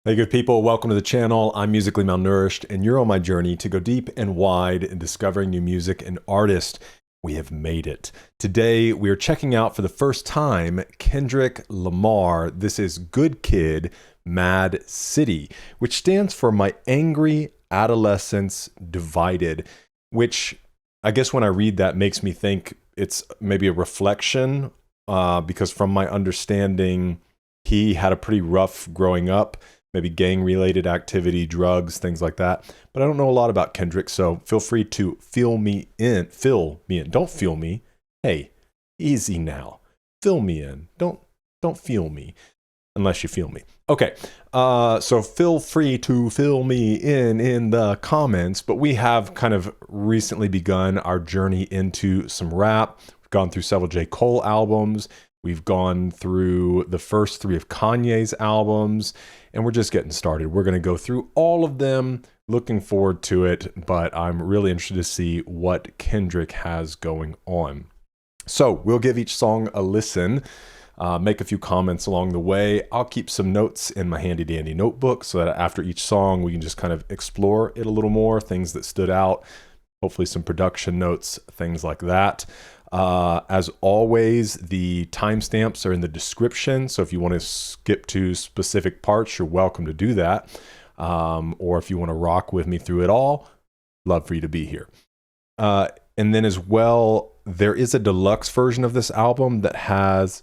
Hey good people, welcome to the channel. I'm Musically Malnourished and you're on my journey to go deep and wide in discovering new music and artists. We have made it. Today we are checking out for the first time Kendrick Lamar. This is Good Kid, M.A.A.D City, which stands for My Angry Adolescence Divided, which I guess when I read that makes me think it's maybe a reflection because from my understanding, he had a pretty rough growing up. Maybe gang-related activity, drugs, things like that. But I don't know a lot about Kendrick, so feel free to fill me in. Don't feel me. Hey, easy now. Fill me in. Don't feel me, unless you feel me. Okay, so feel free to fill me in the comments. But we have kind of recently begun our journey into some rap. We've gone through several J. Cole albums. We've gone through the first 3 of Kanye's albums, and we're just getting started. We're going to go through all of them, looking forward to it, but I'm really interested to see what Kendrick has going on. So we'll give each song a listen, make a few comments along the way. I'll keep some notes in my handy dandy notebook so that after each song, we can just kind of explore it a little more, things that stood out, hopefully some production notes, things like that. As always, the timestamps are in the description, so if you want to skip to specific parts, you're welcome to do that. Or if you want to rock with me through it all, love for you to be here. And then as well, there is a deluxe version of this album that has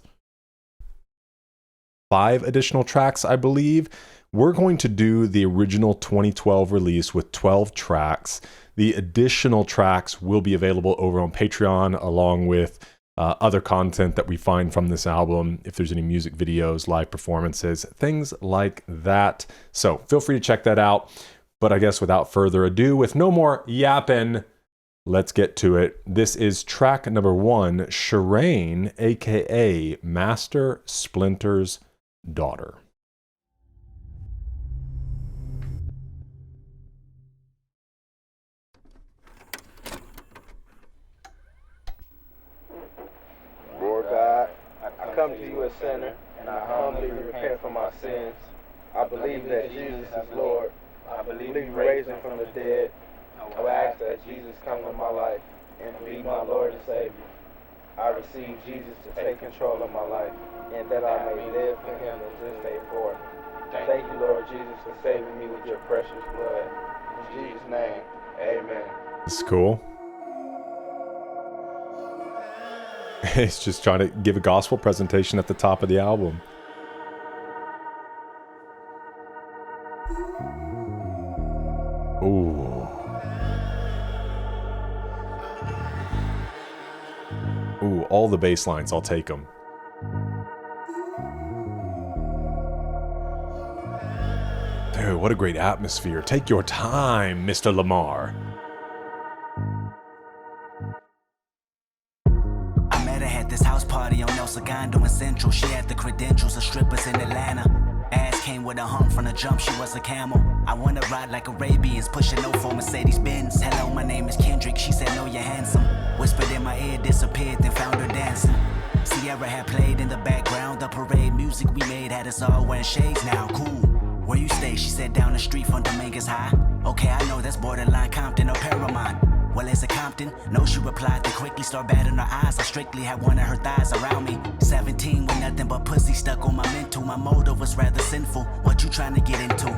5 additional tracks, I believe. We're going to do the original 2012 release with 12 tracks. The additional tracks will be available over on Patreon, along with other content that we find from this album. If there's any music videos, live performances, things like that. So feel free to check that out. But I guess without further ado, with no more yapping, let's get to it. This is track number 1, Sherane, a.k.a. Master Splinter's daughter. I come to you a sinner, and I humbly repent for my sins. I believe that Jesus is Lord. I believe you raised him from the dead. I will ask that Jesus come into my life and be my Lord and Savior. I receive Jesus to take control of my life, and that I may live for him in this day forth. Thank you, Lord Jesus, for saving me with your precious blood. In Jesus' name, amen. It's cool. It's just trying to give a gospel presentation at the top of the album. Ooh. Ooh, all the bass lines, I'll take them. Dude, what a great atmosphere. Take your time, Mr. Lamar. This house party on El Segundo in Central. She had the credentials of strippers in Atlanta. Ass came with a hump from the jump, she was a camel. I wanna ride like Arabians, pushing no for Mercedes-Benz. Hello, my name is Kendrick, she said no, you're handsome. Whispered in my ear, disappeared, then found her dancing. Sierra had played in the background, the parade music we made had us all wearing shades now, cool. Where you stay? She said down the street from Dominguez High. Okay, I know that's borderline Compton or Paramount. Well, is it Compton? No, she replied, then quickly start batting her eyes. I strictly had one of her thighs around me. 17 with nothing but pussy stuck on my mental. My motive was rather sinful. What you trying to get into?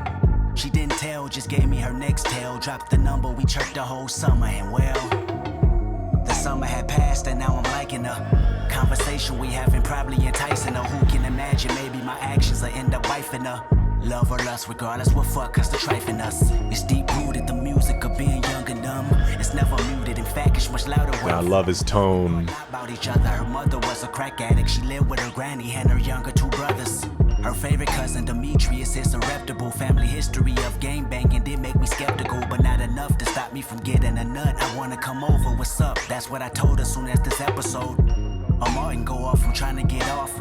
She didn't tell, just gave me her next tale. Dropped the number, we chirped the whole summer, and well, the summer had passed and now I'm liking her. Conversation we having probably enticing her. Who can imagine maybe my actions will end up wifing her? Love or lust, regardless what fuck us to trifling us. It's deep rooted, the music of being young and dumb. It's never muted, in fact it's much louder. I love his tone. About each other. Her mother was a crack addict. She lived with her granny and her younger 2 brothers. Her favorite cousin Demetrius is a reputable. Family history of gang banging did make me skeptical, but not enough to stop me from getting a nut. I wanna come over, what's up? That's what I told her soon as this episode. A Martin go off, I'm trying to get off.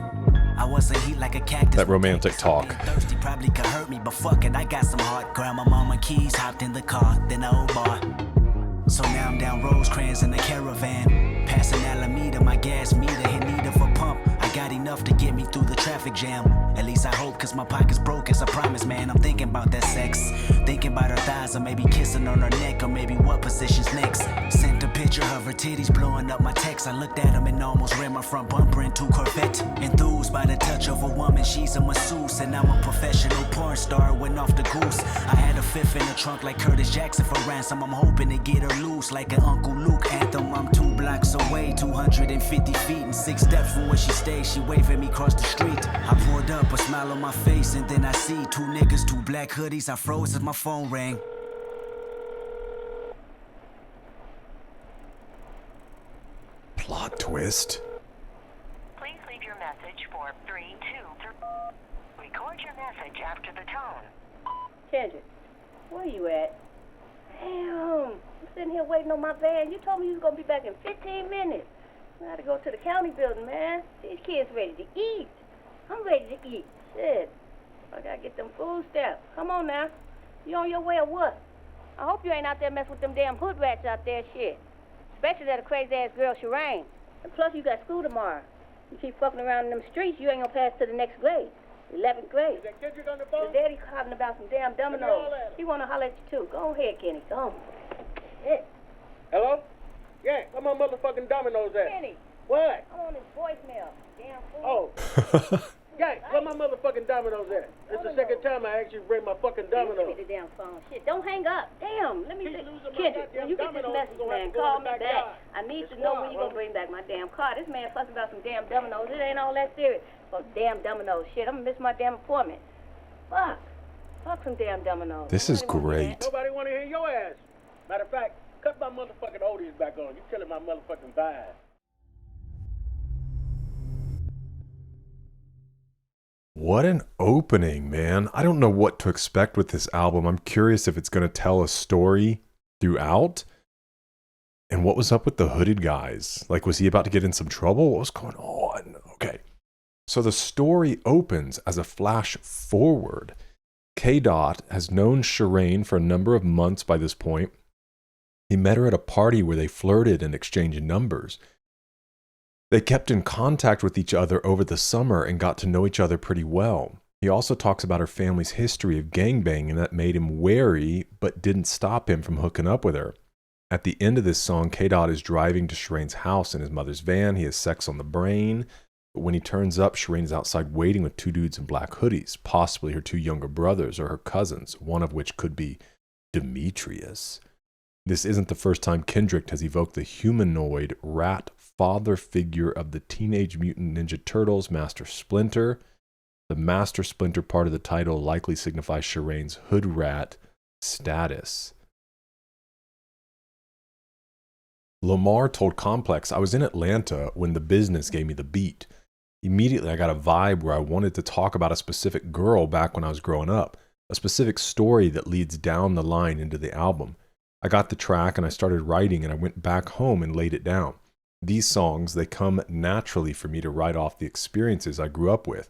I wasn't heat like a cactus. That romantic talk. Thirsty probably could hurt me, but fuck it, I got some heart. Grandma, mama, keys, hopped in the car, then the old bar. So now I'm down Rosecrans in the caravan, passing Alameda, my gas meter in need of a pump. I got enough to get me through the traffic jam. At least I hope, cause my pocket's broke as I promised, man. I'm thinking about that sex. Thinking about her thighs, or maybe kissing on her neck, or maybe what position's next. Sent a picture of her titties blowing up my text. I looked at them and almost ran my front bumper into Corvette. Enthused by the touch of a woman, she's a masseuse, and I'm a professional porn star, went off the goose. I had a fifth in the trunk like Curtis Jackson for ransom. I'm hoping to get her loose like an Uncle Luke anthem. I'm 2 blocks away, 250 feet and 6 steps from where she stays. She waved at me across the street. I pulled up, a smile on my face, and then I see 2 niggas, 2 black hoodies. I froze as my phone rang. Plot twist. Please leave your message for 323. Record your message after the tone. Kendrick, where you at? Damn, I'm sitting here waiting on my van. You told me you was gonna be back in 15 minutes. I gotta go to the county building, man. These kids ready to eat. I'm ready to eat. Shit, I gotta get them food stamps. Come on now. You on your way or what? I hope you ain't out there messing with them damn hood rats out there, shit. Especially that crazy-ass girl, Sherane. And plus, you got school tomorrow. You keep fucking around in them streets, you ain't gonna pass to the next grade. 11th grade. Is that Kendrick on the phone? His daddy calling about some damn dominoes. He wanna holler at you, too. Go ahead, Kenny. Go on. Shit. Hello? Yeah, where my motherfucking dominoes at? Kenny, What? I'm on his voicemail. Damn fool. Oh. Yeah, where my motherfucking dominoes at? It's the second time I asked you to bring my fucking Give me dominoes. the damn phone. Shit, don't hang up. Damn, let me Keep see. losing my Kendrick, goddamn when you get this dominoes, message, we're gonna have man, to go call in the me backyard. back. I need It's to know when wild, you gonna huh? bring back my damn car. This man fussing about some damn dominoes. It ain't all that serious. Oh, damn dominoes. Shit, I'm gonna miss my damn appointment. Fuck. Fuck some damn dominoes. This is Nobody wanna hear great. Nobody want to hear your ass. Matter of fact, cut my motherfucking oldies back on. You killing my motherfucking vibe. What an opening, man. I don't know what to expect with this album. I'm curious if it's going to tell a story throughout. And what was up with the hooded guys? Like, was he about to get in some trouble? What was going on? Okay. So the story opens as a flash forward. K-Dot has known Sherane for a number of months by this point. He met her at a party where they flirted and exchanged numbers. They kept in contact with each other over the summer and got to know each other pretty well. He also talks about her family's history of gangbanging that made him wary but didn't stop him from hooking up with her. At the end of this song, K-Dot is driving to Sherane's house in his mother's van. He has sex on the brain. But when he turns up, Sherane is outside waiting with 2 dudes in black hoodies, possibly her 2 younger brothers or her cousins, one of which could be Demetrius. This isn't the first time Kendrick has evoked the humanoid rat father figure of the Teenage Mutant Ninja Turtles, Master Splinter. The Master Splinter part of the title likely signifies Sherane's hood rat status. Lamar told Complex, I was in Atlanta when the business gave me the beat. Immediately I got a vibe where I wanted to talk about a specific girl back when I was growing up, a specific story that leads down the line into the album. I got the track and I started writing and I went back home and laid it down. These songs, they come naturally for me to write off the experiences I grew up with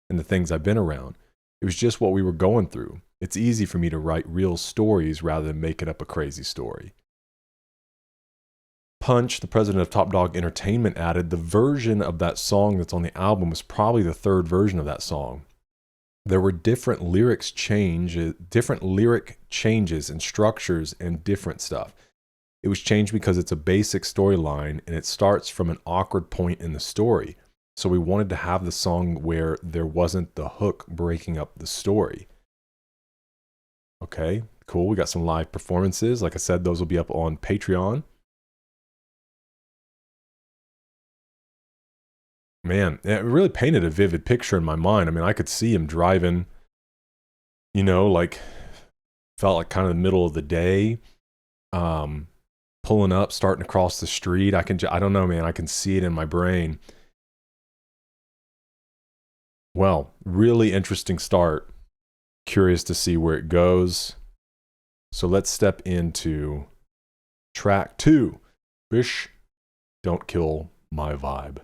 and the things I've been around. It was just what we were going through. It's easy for me to write real stories rather than making up a crazy story. Punch, the president of Top Dog Entertainment, added the version of that song that's on the album was probably the 3rd version of that song. There were different lyric changes and structures and different stuff. It was changed because it's a basic storyline and it starts from an awkward point in the story. So we wanted to have the song where there wasn't the hook breaking up the story. Okay, cool. We got some live performances. Like I said, those will be up on Patreon. Man, it really painted a vivid picture in my mind. I mean, I could see him driving, like felt like kind of the middle of the day, pulling up, starting to cross the street. I don't know, man. I can see it in my brain. Well, really interesting start. Curious to see where it goes. So let's step into track 2. Bish, Don't Kill My Vibe.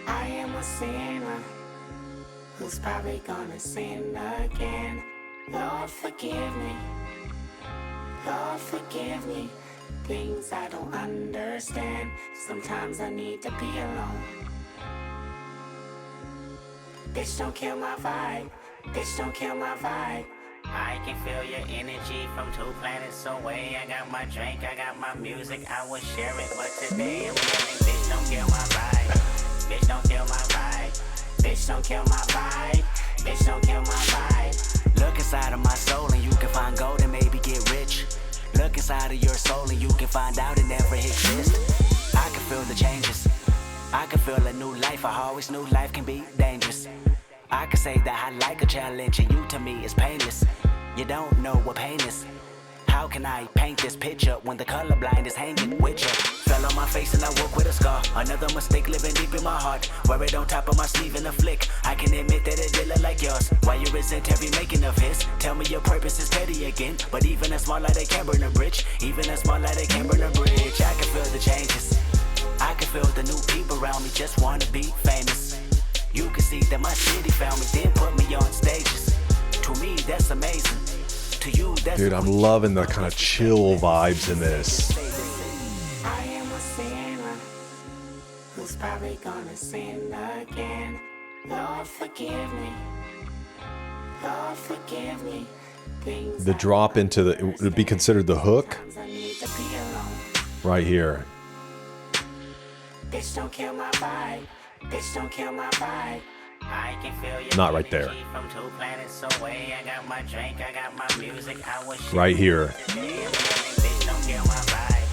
I am a sinner who's probably gonna sin again. Lord, forgive me. Lord, forgive me. Things I don't understand. Sometimes I need to be alone. Bitch, don't kill my vibe. Bitch, don't kill my vibe. I can feel your energy from 2 planets away. I got my drink, I got my music, I will share it. But today I'm yelling, bitch, don't kill my vibe. Bitch, don't kill my vibe. Bitch, don't kill my vibe. Bitch, don't kill my vibe. Look inside of my soul and you can find gold and maybe get rich. Look inside of your soul and you can find out it never exists. I can feel the changes. I can feel a new life. I always knew life can be dangerous. I can say that I like a challenge and you to me is painless. You don't know what pain is. How can I paint this picture when the colorblind is hanging with you? Fell on my face and I woke with a scar. Another mistake living deep in my heart. Wear it on top of my sleeve in a flick. I can admit that it did look like yours. Why you resent every making of his? Tell me your purpose is petty again. But even a small light they can burn a bridge. Even a small light they can burn a bridge. I can feel the changes. I can feel the new people around me just wanna be famous. You can see that my city found me, then put me on stages. To me, that's amazing. To you, that's Dude, I'm loving the kind of chill vibes in this. I am a sinner who's probably gonna sin again. Lord, forgive me. Lord, forgive me. Things The drop into the, it would be considered the hook I need to be alone. right here. Bitch, don't kill my vibe. Bitch, don't kill my vibe. I can feel your Not right there. energy from 2 planets away. I got my drink, I got my music, I will share Right here. Today I'm yelling, bitch, don't kill my vibe.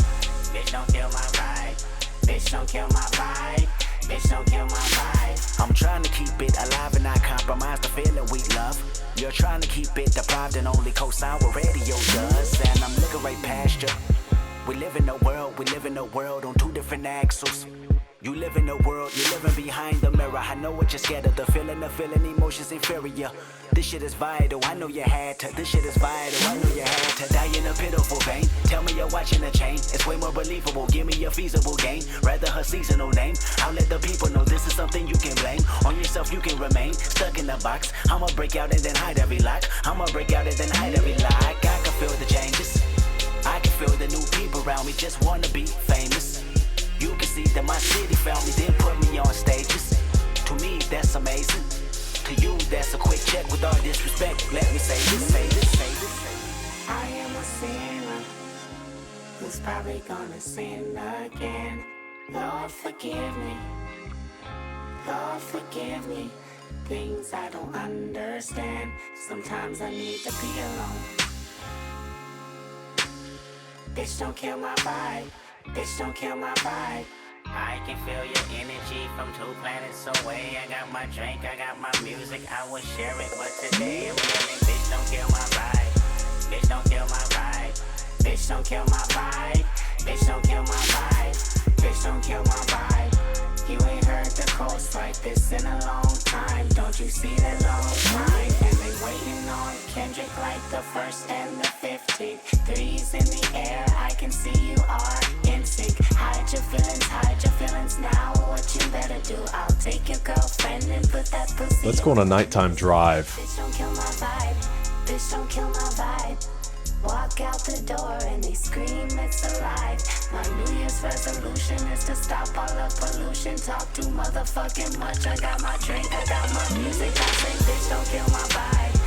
Bitch, don't kill my vibe. Bitch, don't kill my vibe. Bitch, don't kill my vibe. I'm trying to keep it alive and not compromise the feeling we love. You're trying to keep it deprived and only co-sign what radio does. And I'm looking right past you. We live in a world on 2 different axles. You live in a world, you're living behind the mirror. I know what you're scared of, the feeling emotions inferior. This shit is vital, I know you had to. This shit is vital, I know you had to. Die in a pitiful vein, tell me you're watching a chain. It's way more believable, give me a feasible game. Rather her seasonal name, I'll let the people know this is something you can blame. On yourself you can remain, stuck in the box. I'ma break out and then hide every lock. I'ma break out and then hide every lock. I can feel the changes, I can feel the new people around me just wanna be famous. You can see that my city found me, then put me on stages. To me, that's amazing. To you, that's a quick check with all disrespect. Let me say this, say this, say this. I am a sinner who's probably gonna sin again. Lord, forgive me. Lord, forgive me. Things I don't understand. Sometimes I need to be alone. Bitch, don't kill my vibe. Bitch, don't kill my vibe. I can feel your energy from 2 planets away. I got my drink, I got my music, I will share it. But today I'm yelling, bitch, don't kill my vibe. Bitch, don't kill my vibe. Bitch, don't kill my vibe. Bitch, don't kill my vibe. Bitch, don't kill my vibe. You ain't heard the coast like this in a long time. Don't you see the long line? And they waiting on Kendrick like the 1st and the 15th. 3's in the air, I can see you are in sync. Hide your feelings now. What you better do? I'll take your girlfriend and put that pussy. Let's go on a nighttime drive. Bitch, don't kill my vibe. Bitch, don't kill my vibe. Walk out the door and they scream it's alive. My New Year's resolution is to stop all the pollution. Talk too motherfucking much. I got my drink, I got my music. I say bitch don't kill my vibe.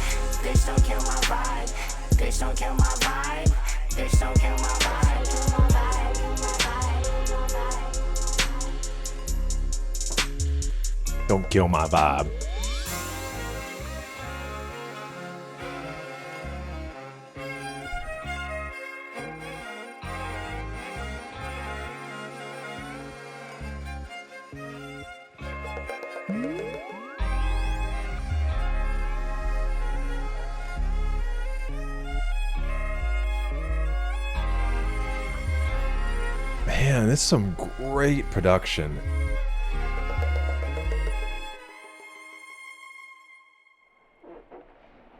Bitch don't kill my vibe. Bitch don't kill my vibe. Bitch don't kill my vibe. Kill my vibe. Don't kill my vibe. Man, this is some great production.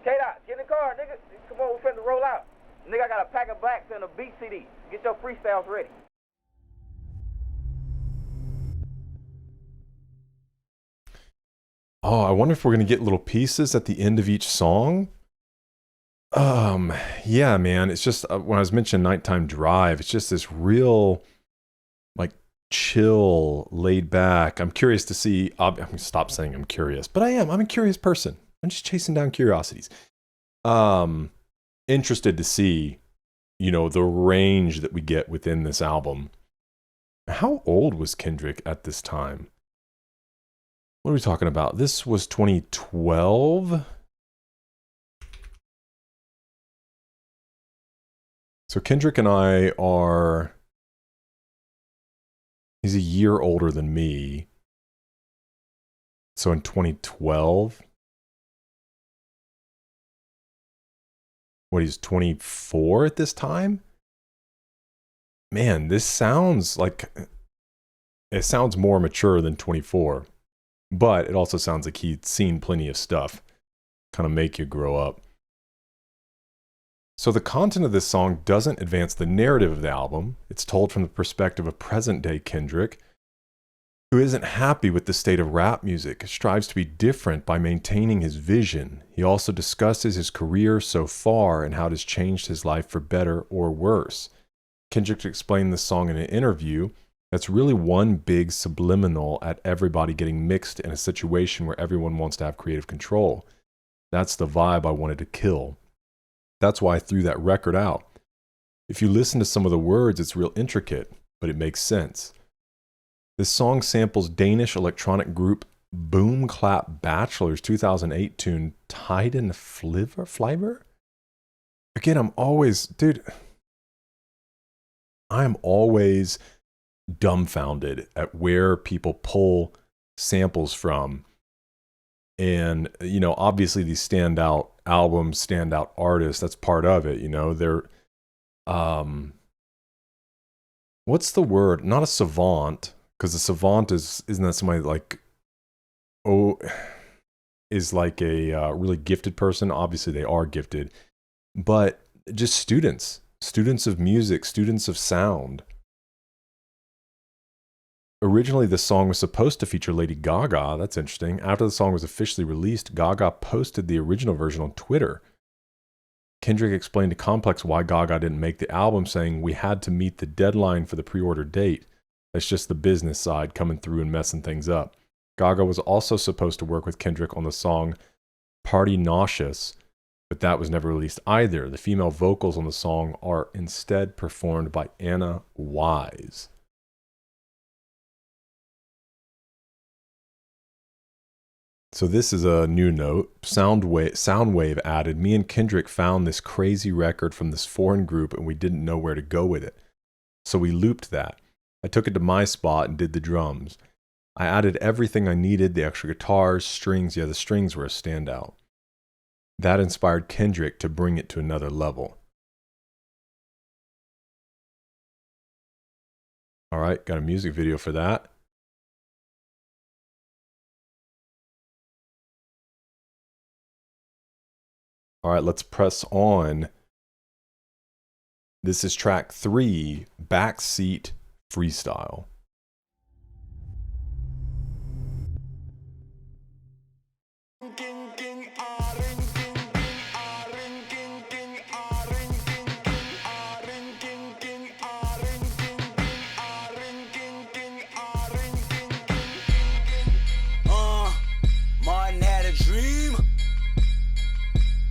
K-Dot, get in the car, nigga. Come on, we finna roll out. Nigga, I got a pack of blacks and a beat CD. Get your freestyles ready. Oh, I wonder if we're going to get little pieces at the end of each song. Yeah, man. It's just, when I was mentioning Nighttime Drive, it's just this real, like, chill, laid back. I'm curious to see, I'm going to stop saying I'm curious, but I'm a curious person. I'm just chasing down curiosities. Interested to see, the range that we get within this album. How old was Kendrick at this time? What are we talking about? This was 2012. So Kendrick and I are, he's a year older than me. So in 2012, he's 24 at this time? Man, this sounds like, it sounds more mature than 24. But it also sounds like he'd seen plenty of stuff. Kind of make you grow up. So the content of this song doesn't advance the narrative of the album. It's told from the perspective of present-day Kendrick, who isn't happy with the state of rap music, strives to be different by maintaining his vision. He also discusses his career so far and how it has changed his life for better or worse. Kendrick explained this song in an interview. That's really one big subliminal at everybody getting mixed in a situation where everyone wants to have creative control. That's the vibe I wanted to kill. That's why I threw that record out. If you listen to some of the words, it's real intricate, but it makes sense. This song samples Danish electronic group Boom Clap Bachelor's 2008 tune Tiden Fliver? Again, I'm always dumbfounded at where people pull samples from. And, obviously these standout albums, standout artists, that's part of it, they're, what's the word? Not a savant, because a savant isn't that somebody like, is like a really gifted person? Obviously they are gifted, but just students of music, students of sound. Originally, the song was supposed to feature Lady Gaga. That's interesting. After the song was officially released, Gaga posted the original version on Twitter. Kendrick explained to Complex why Gaga didn't make the album, saying, "We had to meet the deadline for the pre-order date. That's just the business side coming through and messing things up." Gaga was also supposed to work with Kendrick on the song Party Nauseous, but that was never released either. The female vocals on the song are instead performed by Anna Wise. So this is a new note. Soundwave added, "Me and Kendrick found this crazy record from this foreign group and we didn't know where to go with it. So we looped that. I took it to my spot and did the drums. I added everything I needed, the extra guitars, strings. Yeah, the strings were a standout. That inspired Kendrick to bring it to another level." All right, got a music video for that. All right, let's press on. This is track 3, Backseat Freestyle. Martin had a dream.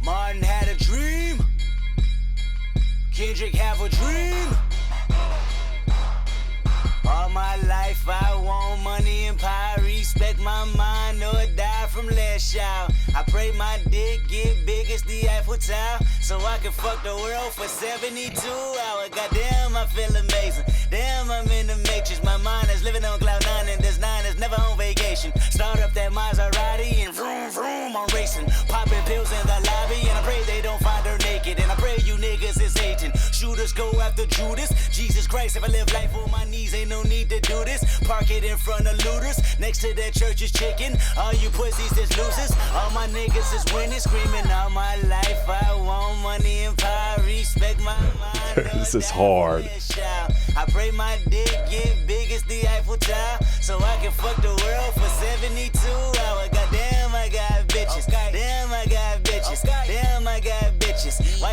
Martin had a dream. Kendrick have a dream. All my life I want money and power. Respect my mind or die from less child. I pray my dick get big as the Eiffel Tower, so I can fuck the world for 72 hours. Goddamn, I feel amazing. Damn, I'm in the matrix. My mind is living on cloud 9 and this 9 is never on vacation. Start up that Maserati and vroom vroom, I'm racing. Popping pills in the lobby and I pray they don't find her naked. And I pray you niggas is hating. Shooters go after Judas. Jesus Christ, if I live life on my knees, ain't no need to do this. Park it in front of looters. Next to that church is chicken. All you pussies is losers. All my niggas is winning. Screaming all my life. I want money and power. Respect my mind. This is hard. I pray my dick get big as the Eiffel Tower, so I can fuck the world for 72 hours. Goddamn,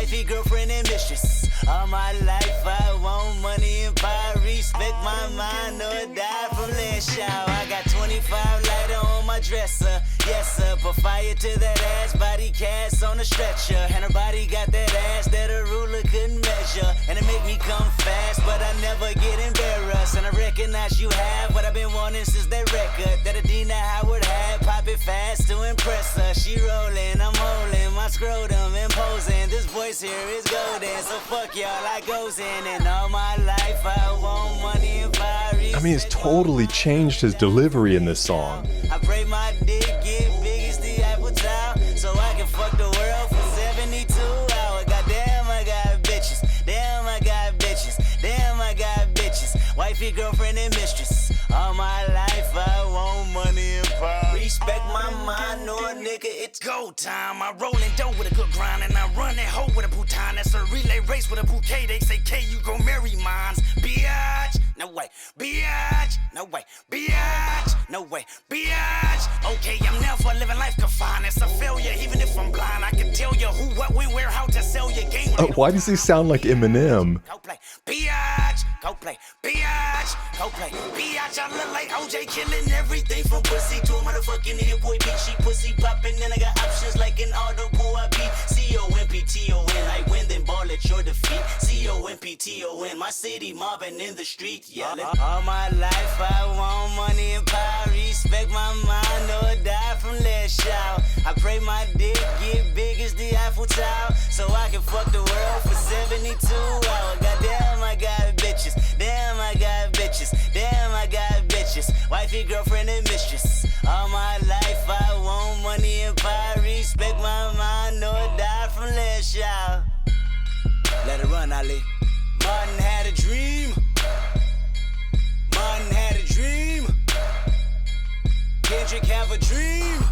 Wifey, girlfriend, and mistress. All my life I want money and power. Respect my mind, or die from last shower. I got 25 lighter on my dresser. Yes, sir, put fire to that ass. Body cast on a stretcher. And her body got that ass that a ruler couldn't measure. And it make me come fast, but I never get embarrassed. And I recognize you have what I've been wanting since that record that Adina Howard had. Pop it fast to impress her. She rolling, I'm holding my scrotum imposing. This voice here is golden, so fuck y'all, I goes in. And all my life I want money and power. I mean, it's totally changed his delivery in this song. I pray my dick get big as the Eiffel Tower, so I can fuck the world for 72 hours. Goddamn, I got bitches. Damn, I got bitches. Damn, I got bitches. Wifey, girlfriend, and mistress. All my life I want money and power. Respect my mind, or nigga, it's go time. I roll in dough with a good grind, and I run that hoe with a bouton. That's a relay race with a bouquet. They say, K, you gon' marry mines. Biatch, no way. Biatch, no way. Biatch, no way. Biatch. Okay, I'm never living life confined. It's a failure, even if I'm blind. I can tell you who, what, when, where, how to sell your game. Why does he sound like Eminem? Go play. Biatch, go play. Biatch, go play. Biatch, I look like OJ killing everything from pussy to a motherfucking hit boy beat. She pussy popping, and I got options like an audible. I beat C-O-M-P-T-O-N. I win, then ball at your defeat. C-O-M-P-T-O-N. My city mobbing in the street, yelling. All my life I want money and power. Respect my mind, or die from last shower. I pray my dick get big as the Eiffel Tower, so I can fuck the world for 72 hours. Goddamn, I got bitches. Damn, I got bitches. Damn, I got bitches. Wifey, girlfriend, and mistress. All my life I want money and power. Respect my mind, or die from last shower. Let it run, Ali. Martin had a dream. Martin had a dream. Kendrick have a dream.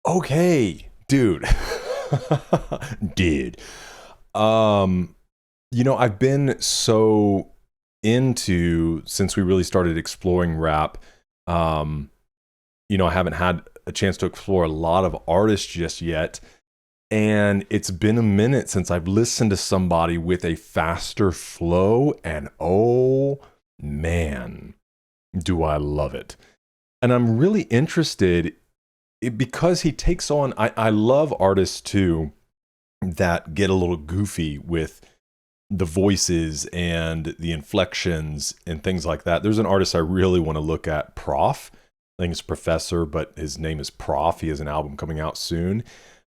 Okay, dude. I've been so into, since we really started exploring rap, I haven't had a chance to explore a lot of artists just yet. And it's been a minute since I've listened to somebody with a faster flow, and oh man, do I love it. And I'm really interested because he takes on, I love artists too that get a little goofy with the voices and the inflections and things like that. There's an artist I really want to look at, Prof. I think it's Professor, but his name is Prof. He has an album coming out soon.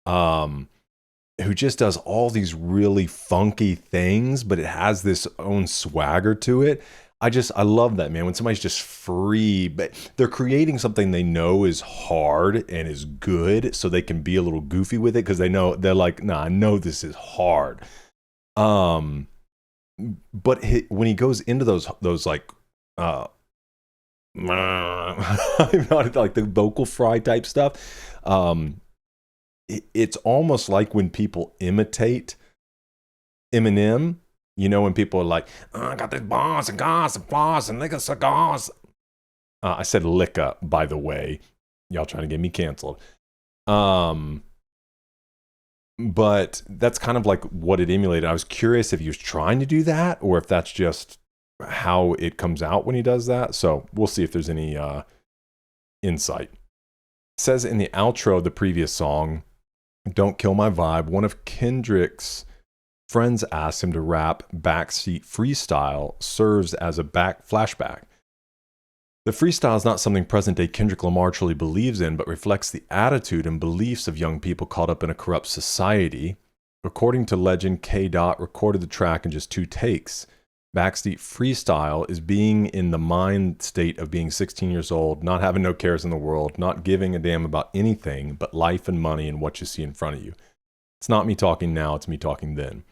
Who just does all these really funky things, but it has this own swagger to it. I love that, man. When somebody's just free, but they're creating something they know is hard and is good, so they can be a little goofy with it because they're like, nah, I know this is hard. But when he goes into those like, like the vocal fry type stuff, it's almost like when people imitate Eminem. When people are like, I got this bars and gas and floss and liquor cigars. I said liquor, by the way. Y'all trying to get me canceled. But that's kind of like what it emulated. I was curious if he was trying to do that or if that's just how it comes out when he does that. So we'll see if there's any insight. It says in the outro of the previous song, Don't Kill My Vibe, one of Kendrick's friends asked him to rap Backseat Freestyle serves as a flashback. The freestyle is not something present-day Kendrick Lamar truly believes in, but reflects the attitude and beliefs of young people caught up in a corrupt society. According to legend, K.A. recorded the track in just 2 takes. Backseat Freestyle is being in the mind state of being 16 years old, not having no cares in the world, not giving a damn about anything but life and money and what you see in front of you. It's not me talking now, it's me talking then.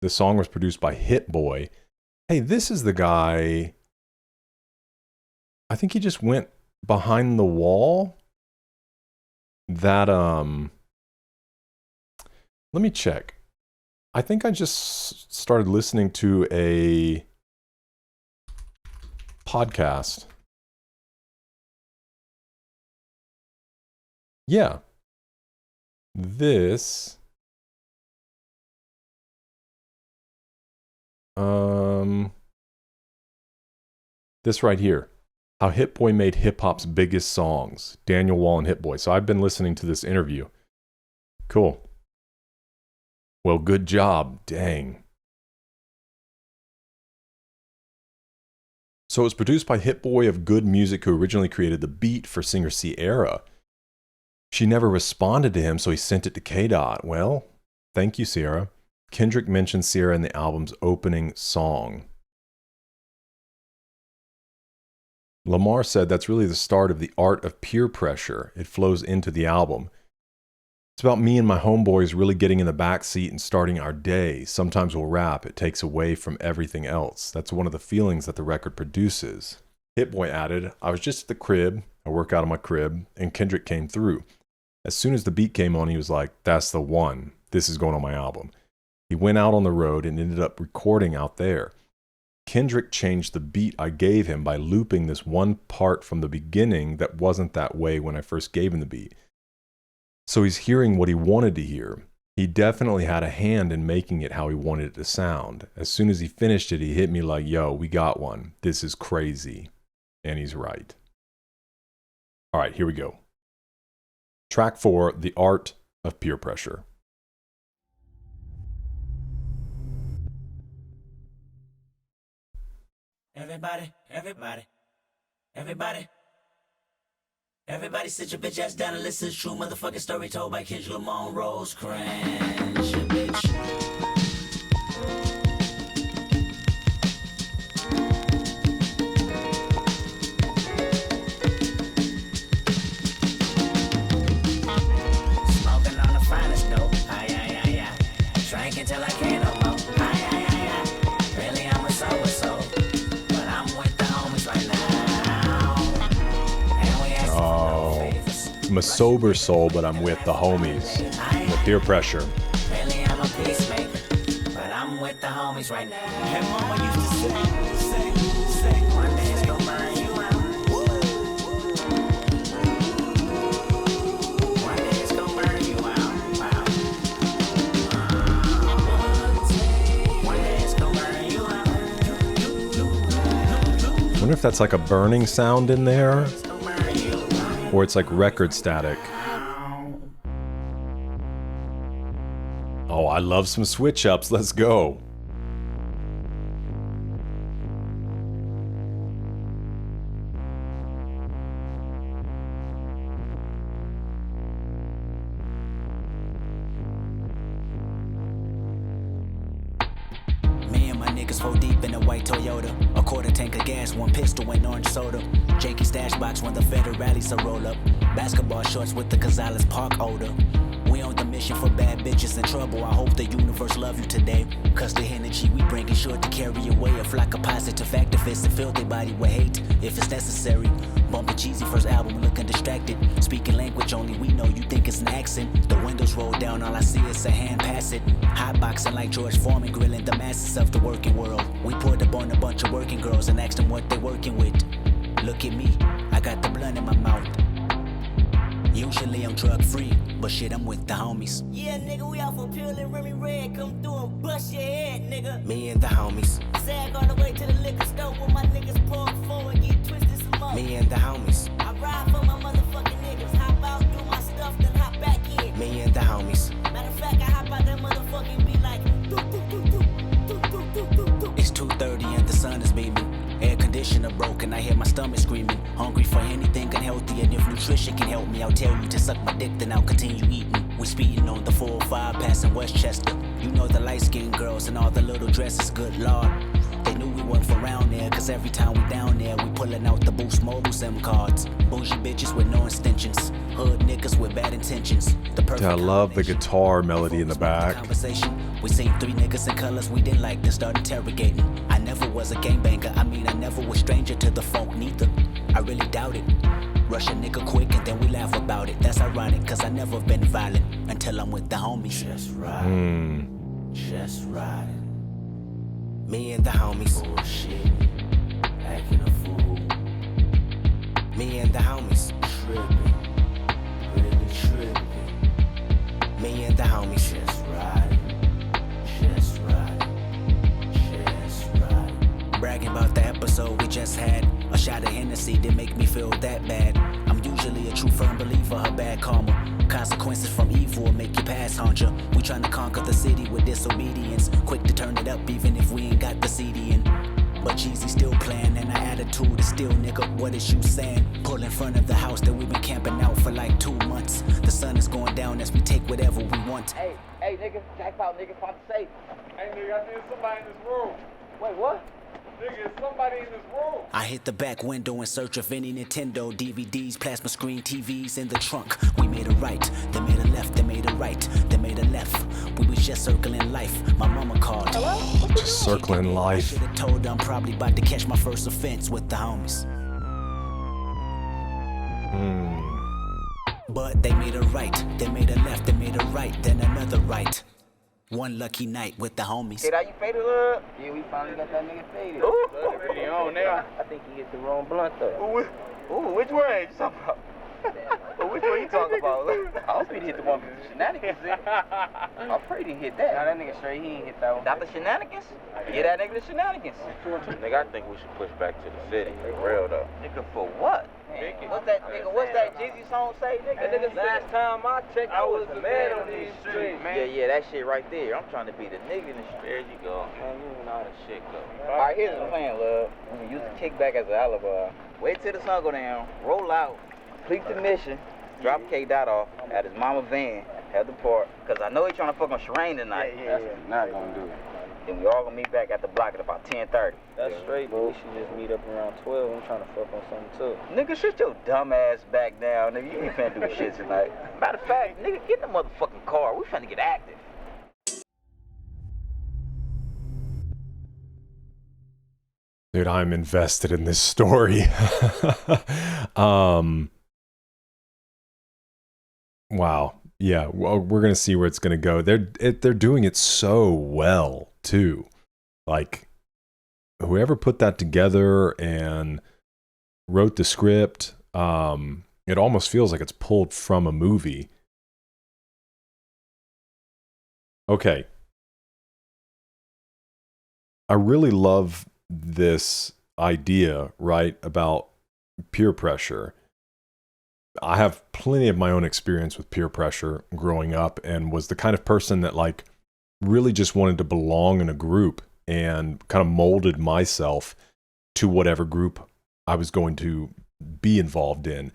The song was produced by Hit Boy. Hey, this is the guy, I think he just went behind the wall. That, let me check. I think I just started listening to a podcast Yeah. This this right here. How Hit Boy made hip hop's biggest songs. Daniel Wall and Hit Boy. So I've been listening to this interview. Cool. Well, good job. Dang. So it was produced by Hit Boy of Good Music, who originally created the beat for singer Sierra. She never responded to him, so he sent it to K-Dot. Well, thank you, Sierra. Kendrick mentioned Sierra in the album's opening song. Lamar said that's really the start of the art of peer pressure. It flows into the album. It's about me and my homeboys really getting in the backseat and starting our day. Sometimes we'll rap. It takes away from everything else. That's one of the feelings that the record produces. Hit Boy added, I was just at the crib. I work out of my crib, and Kendrick came through. As soon as the beat came on, he was like, that's the one. This is going on my album. He went out on the road and ended up recording out there. Kendrick changed the beat I gave him by looping this one part from the beginning that wasn't that way when I first gave him the beat. So he's hearing what he wanted to hear. He definitely had a hand in making it how he wanted it to sound. As soon as he finished it, he hit me like, yo, we got one. This is crazy. And he's right. All right, here we go. Track 4, The Art of Peer Pressure. Everybody, sit your bitch ass down and listen to true motherfucking story told by Kendrick Lamar, Rose Cranch, bitch. Smoking on the finest dope, drinking till I can't no more, really I'm a sober, but I'm with the homies right now. I'm a sober soul, but I'm with the homies. The peer pressure. Really, I'm a peacemaker, but I'm with the homies right now. And mama used to say, one day it's gonna burn you out. One day it's gonna burn you out. One day it's gonna burn you out. I wonder if that's like a burning sound in there, or it's like record static. Oh, I love some switch ups. Let's go. Me and my niggas 4 deep in a white Toyota. A quarter tank of gas, 1 pistol and orange soda. Janky stash box when the federales a roll up. Basketball shorts with the Gonzalez Park odor. We on the mission for bad bitches in trouble. I hope the universe love you today. Cause the energy we bring is sure to carry away a flock of positive activists and fill their body with hate if it's necessary. Bumping cheesy first album looking distracted. Speaking language only we know, you think it's an accent. The windows roll down, all I see is a hand pass it. Hotboxing like George Foreman, grilling the masses of the working world. We pulled up on a bunch of working girls and asked them what they working with. Look at me, I got the blunt in my mouth. Usually I'm drug free, but shit, I'm with the homies. Yeah, nigga, we out for Peel and Remy Red. Come through and bust your head, nigga. Me and the homies. Sag all the way to the liquor store where my niggas park for and get twisted some more. Me and the homies. I ride for my motherfucking niggas. Hop out, do my stuff, then hop back in. Me and the homies. Matter of fact, I hop out that motherfucking be like, It's 2:30 and the sun is beaming. Air conditioner broken, I hear my stomach screaming. Hungry for anything unhealthy, and if nutrition can help me, I'll tell you to suck my dick, then I'll continue eating. We speeding on the 405 passing Westchester. You know the light-skinned girls and all the little dresses, good lord. They knew we wasn't for round there, cause every time we down there, we pulling out the Boost Mobile SIM cards. Bougie bitches with no extensions. Hood niggas with bad intentions. The perfect I love the guitar melody in the back. Conversation. We seen 3 niggas in colors we didn't like, then start interrogating. I never was a gangbanger, I mean I never was stranger to the funk neither. I really doubt it. Rush a nigga quick and then we laugh about it. That's ironic, cause I never been violent until I'm with the homies. Just riding, just riding. Me and the homies. Bullshit, acting a fool. Me and the homies. Tripping, really tripping. Me and the homies just riding. Just riding. Just riding. Bragging about the episode we just had. A shot of Hennessy didn't make me feel that bad. I'm usually a true firm believer of bad karma. Consequences from evil will make you pass, hunter. We tryna conquer the city with disobedience. Quick to turn it up even if we ain't got the CD in. But Jeezy still playing and our attitude is still, nigga, what is you saying? Pull in front of the house that we've been camping out for like 2 months. The sun is going down as we take whatever we want. Hey, nigga, jackpot, nigga, find the safe. Hey, nigga, I think somebody in this room. Wait, what? Nigga, it's somebody in this room. I hit the back window in search of any Nintendo DVDs, plasma screen TVs in the trunk. We made a right, they made a left, they made a right, they made a left. We was just circling life. My mama called. Hello? Just circling life. Should've told her I'm probably about to catch my first offense with the homies. But they made a right, they made a left, they made a right, then another right. One lucky night with the homies. Shit, how you faded up? Yeah, we finally got that nigga faded. Ooh, he on now. I think he hit the wrong blunt though. Ooh, which way you talking about? Which one you talking about? I hope he hit the one with the shenanigans in. I'm afraid he hit that. Nah, that nigga straight, he ain't hit that one. Not the shenanigans? Yeah, that nigga the shenanigans. Nigga, I think we should push back to the city. For real though. Nigga, for what? What's that Jeezy song say, nigga? Last time I checked, I was the man on these streets, man. Yeah, that shit right there. I'm trying to be the nigga in the street. There you go. Man, you know how the shit go. All Alright, here's the plan, love. We can use the kickback as an alibi. Wait till the sun go down, roll out, complete the mission, drop K-Dot off at his mama van, head depart. Cause I know he trying to fuck on Sherane tonight. Yeah. Not gonna do it. Then we all gonna meet back at the block at about 10:30. That's straight, but we should just meet up around 12. I'm trying to fuck on something too. Nigga, shut your dumb ass back down, nigga. You ain't finna do shit tonight. Matter of fact, nigga, get in the motherfucking car. We finna get active. Dude, I'm invested in this story. Wow. Yeah, well, we're gonna see where it's gonna go. They're doing it so well too. Like, whoever put that together and wrote the script, it almost feels like it's pulled from a movie. Okay. I really love this idea, right, about peer pressure. I have plenty of my own experience with peer pressure growing up, and was the kind of person that like really just wanted to belong in a group and kind of molded myself to whatever group I was going to be involved in.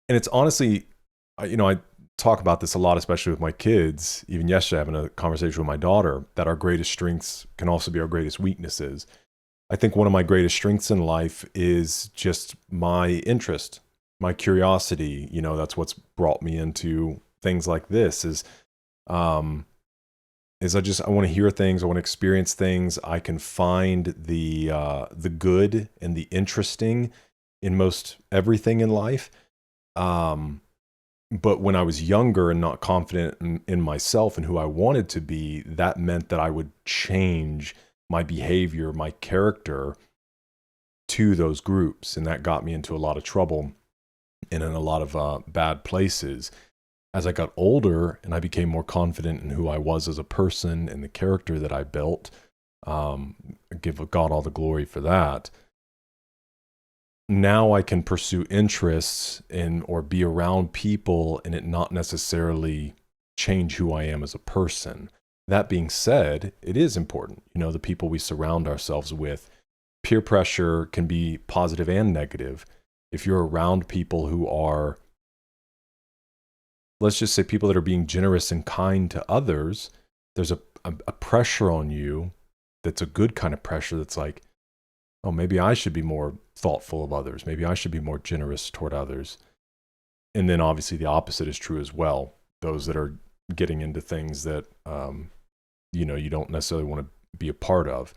And it's honestly, I talk about this a lot, especially with my kids. Even yesterday, having a conversation with my daughter, that our greatest strengths can also be our greatest weaknesses. I think one of my greatest strengths in life is just my interest, my curiosity. That's what's brought me into things like this is I want to hear things. I want to experience things. I can find the good and the interesting in most everything in life. But when I was younger and not confident in myself and who I wanted to be, that meant that I would change my behavior, my character to those groups. And that got me into a lot of trouble and in a lot of bad places. As I got older and I became more confident in who I was as a person and the character that I built, give God all the glory for that. Now I can pursue interests or be around people and it not necessarily change who I am as a person. That being said, it is important, the people we surround ourselves with. Peer pressure can be positive and negative. If you're around people who are, let's just say, people that are being generous and kind to others, there's a pressure on you that's a good kind of pressure that's like, oh, maybe I should be more thoughtful of others. Maybe I should be more generous toward others. And then obviously the opposite is true as well. Those that are getting into things that, you don't necessarily want to be a part of.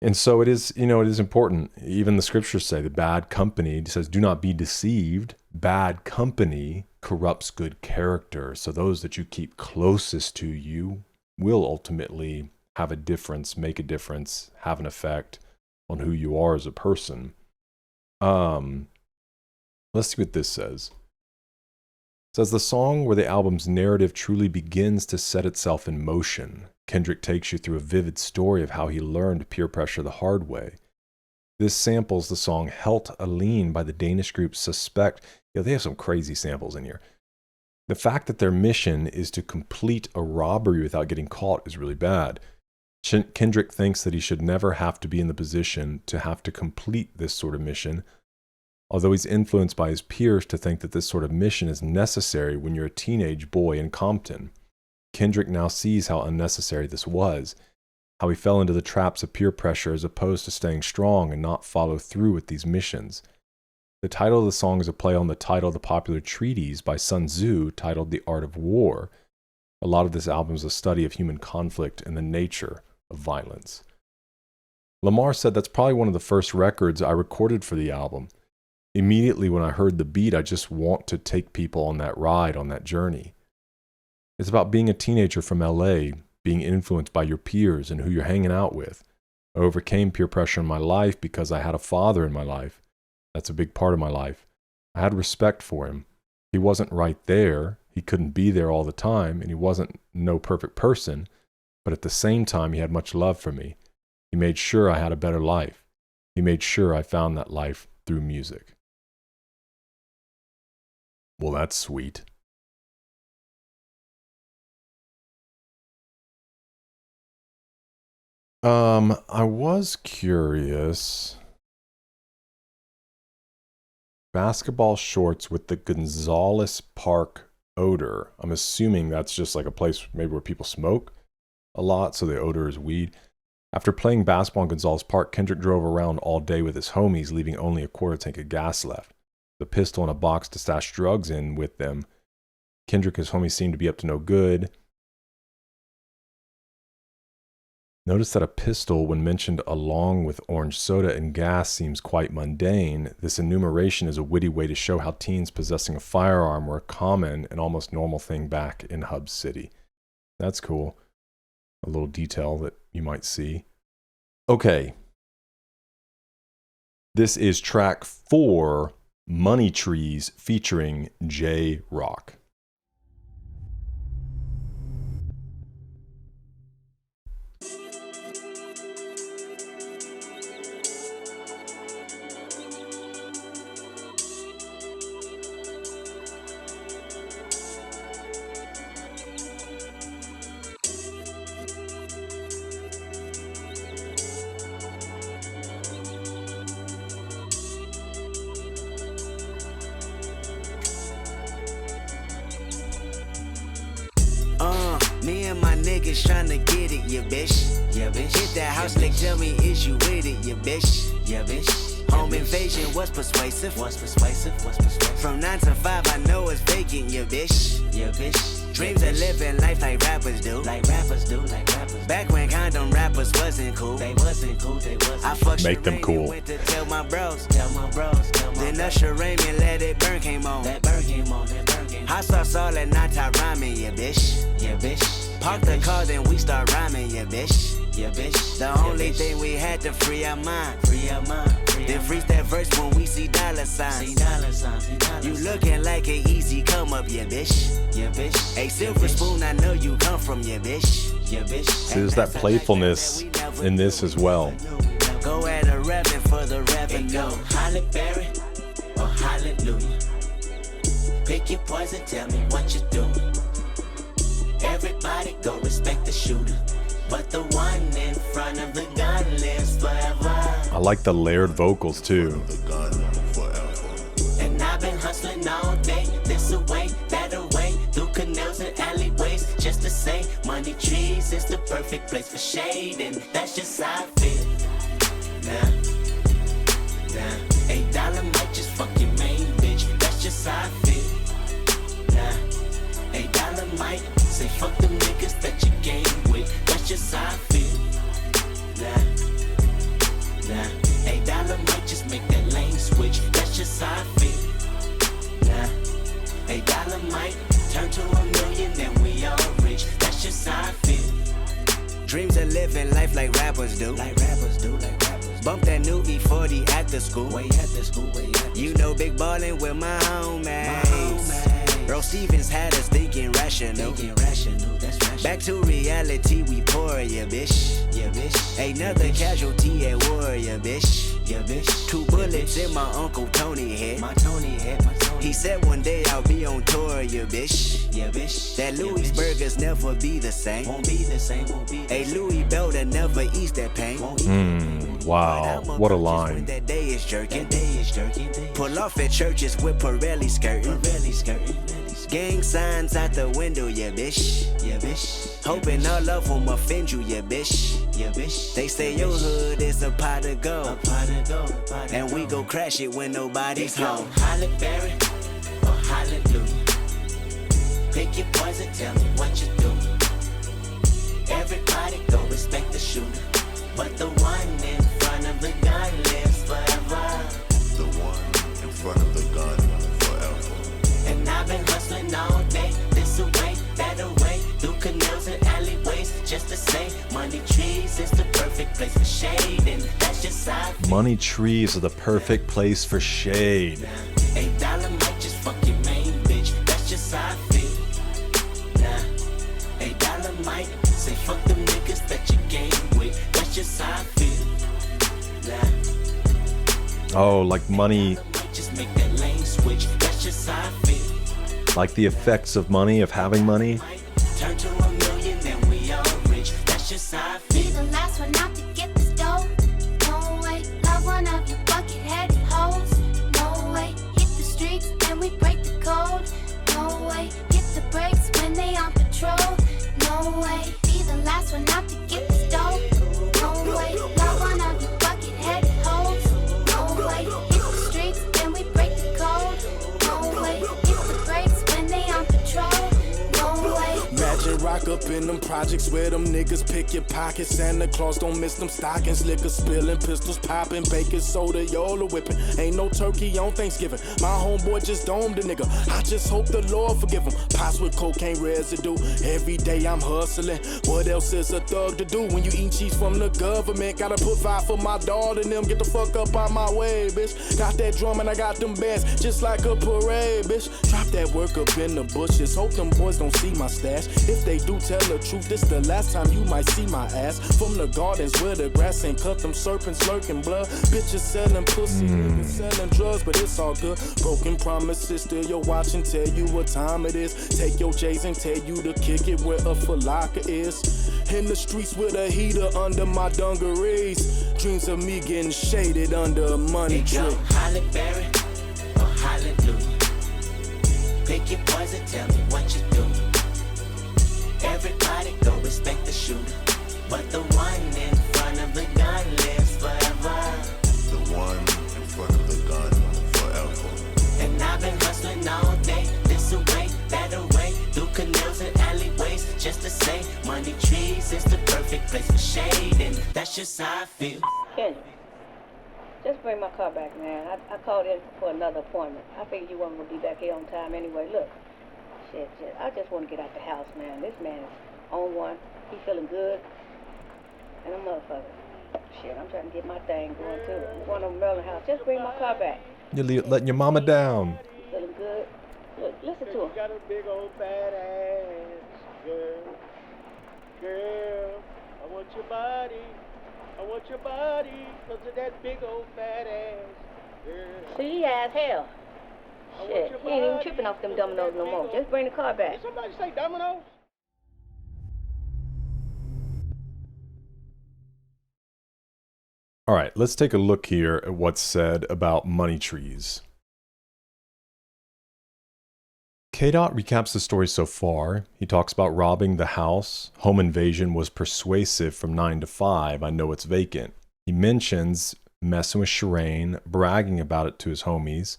And so it is important. Even the scriptures say the bad company, it says, do not be deceived. Bad company corrupts good character. So those that you keep closest to you will ultimately have a difference, make a difference, have an effect on who you are as a person. Let's see what this says. Says the song where the album's narrative truly begins to set itself in motion. Kendrick takes you through a vivid story of how he learned peer pressure the hard way. This samples the song Helt Alene by the Danish group Suspect. They have some crazy samples in here. The fact that their mission is to complete a robbery without getting caught is really bad. Kendrick thinks that he should never have to be in the position to have to complete this sort of mission, although he's influenced by his peers to think that this sort of mission is necessary when you're a teenage boy in Compton. Kendrick now sees how unnecessary this was, how he fell into the traps of peer pressure as opposed to staying strong and not follow through with these missions. The title of the song is a play on the title of the popular treatise by Sun Tzu titled The Art of War. A lot of this album is a study of human conflict and the nature of violence. Lamar said that's probably one of the first records I recorded for the album. Immediately when I heard the beat, I just want to take people on that ride, on that journey. It's about being a teenager from LA, being influenced by your peers and who you're hanging out with. I overcame peer pressure in my life because I had a father in my life. That's a big part of my life. I had respect for him. He wasn't right there. He couldn't be there all the time, and he wasn't no perfect person. But at the same time, he had much love for me. He made sure I had a better life. He made sure I found that life through music. Well, that's sweet. I was curious. Basketball shorts with the Gonzales Park odor. I'm assuming that's just like a place maybe where people smoke a lot, so the odor is weed. After playing basketball in Gonzales Park, Kendrick drove around all day with his homies, leaving only a quarter tank of gas left. The pistol and a box to stash drugs in with them. Kendrick and his homies seemed to be up to no good. Notice that a pistol, when mentioned along with orange soda and gas, seems quite mundane. This enumeration is a witty way to show how teens possessing a firearm were a common and almost normal thing back in Hub City. That's cool. A little detail that you might see. Okay. This is track 4, Money Trees, featuring J Rock. Me and my niggas tryna get it, yeah bitch. Yeah bitch. Hit that house, like tell me is you with it, yeah bitch. Yeah bitch. Home invasion was persuasive. From 9 to 5 I know it's vacant, yeah bitch. Yeah bitch. Dreams of living life like rappers do. Back when condom rappers wasn't cool. They wasn't. I fucked Make them cool. Went to tell my bros. Then Usher Raymond let it burn came on. Hot sauce all that night I rhyming, yeah bitch. Park the car then we start rhyming, yeah bitch. The only thing we had to free our mind. Then freeze that verse when we see dollar signs. You looking like an easy come up, yeah bitch. A silver spoon, I know you come from, yeah bitch. So there's that playfulness in this as well. Go at a revenue for the revenue. Go Holly Berry or hallelujah. Pick your poison, tell me what you doing. Everybody go respect the shooter, but the one in front of the gun lives forever. I like the layered vocals too. And I've been hustling all day, this away, that away, through canals and alleyways, just to say, money trees is the perfect place for shade, and that's just how I feel. Nah, $8 might just fuck your main bitch, that's just how I feel. Nah, $8 might say fuck them niggas that you game with, that's just how I feel. Nah, $8 might just make that lane switch, that's just how I feel. Nah, $8 might turn to $1 million and we all rich, that's just how I feel. Dreams of living life like rappers do. Bump that new E40 at the school. You know big ballin' with my homies. Earl Stevens had us thinking rational. Back to reality, we pour, yeah, bitch. Another casualty at war, yeah, bitch. 2 bullets in my Uncle Tony head. He said one day I'll be on tour, yeah, bitch. That Louis burgers never be the same. A Louis Belder never ease that pain. Wow, what a line. That day is jerking. Pull off at churches with Pirelli skirting. Gang signs out the window, yeah, bitch. Hoping all of them offend you, yeah, bitch. They say your hood is a pot of gold. And we go crash it when nobody's home. Hollyberry or hallelujah. Pick your poison, tell me what you do. Everybody go respect the shooter, but the one in front of the gun lives forever. The one in front of the gun forever. And I've been hustling all day, this away, that away, through canals and alleyways, just to say, money trees is the perfect place for shade, and that's just how I feel. Money trees are the perfect place for shade. $8 might just fuck your main bitch, that's just how I feel. Nah, $8 might say fuck them niggas that you game with, that's just how I feel. Nah. Oh, like money, Might just make that lane switch, that's just how I feel. like the effects of money, of having money. Turn to $1 million and we all rich, that's just how I Be feel. the last one out to get this dough. No way, love one of you bucket-headed hoes. No way, hit the streets and we break the code. No way, hit the brakes when they on patrol. No way, be the last one out to get this dough. No way, love one of you bucket-headed hoes. No way, hit the streets and we break the code. No way, hit the brakes when they on patrol. No way. Imagine rock up in them projects where them niggas pick your pockets. Santa Claus don't miss them stockings. Liquor spilling, pistols popping, baking soda, y'all whipping. Ain't no turkey on Thanksgiving. My homeboy just domed a nigga. I just hope the Lord forgive him. Pots with cocaine residue. Every day I'm hustling. What else is a thug to do when you eat cheese from the government? Gotta put 5 for my daughter and them. Get the fuck up out my way, bitch. Got that drum and I got them bands just like a parade, bitch. Drop that work up in the bushes. Hope them boys don't see my stash. If they do tell the truth, this the last time you might see my ass. From the gardens where the grass ain't cut, them serpents lurking blood. Bitches selling pussy, niggas selling drugs, but it's all good. Broken promises, still your watch and tell you what time it is. Take your J's and tell you to kick it where a falaka is. In the streets with a heater under my dungarees. Dreams of me getting shaded under a money tree. Hollyberry or hallelujah. Pick your poison, tell me what you do. Everybody go respect the shooter, but the one in front of the gun lives forever. The one in front of the gun forever. And I've been hustling all day, this away, that away, through canals and alleyways, just to say, money trees is the perfect place for shade, and that's just how I feel. Kendrick, just bring my car back, man. I called in for another appointment. I figured you weren't going to be back here on time anyway. Look, shit, I just want to get out the house, man. This man is on one. He feeling good. And a motherfucker. Shit, I'm trying to get my thing going, too. I'm going to Maryland house. Just bring my car back. You're letting your mama down. Feeling good. Look, listen to him. You got a big old fat ass, girl. Girl, I want your body. I want your body because of that big old fat ass, girl. See, as hell. Shit, he ain't even tripping off them dominoes no more. Just bring the car back. Did somebody say dominoes? All right, let's take a look here at what's said about money trees. K-Dot recaps the story so far. He talks about robbing the house. Home invasion was persuasive from 9 to 5. I know it's vacant. He mentions messing with Sherane, bragging about it to his homies.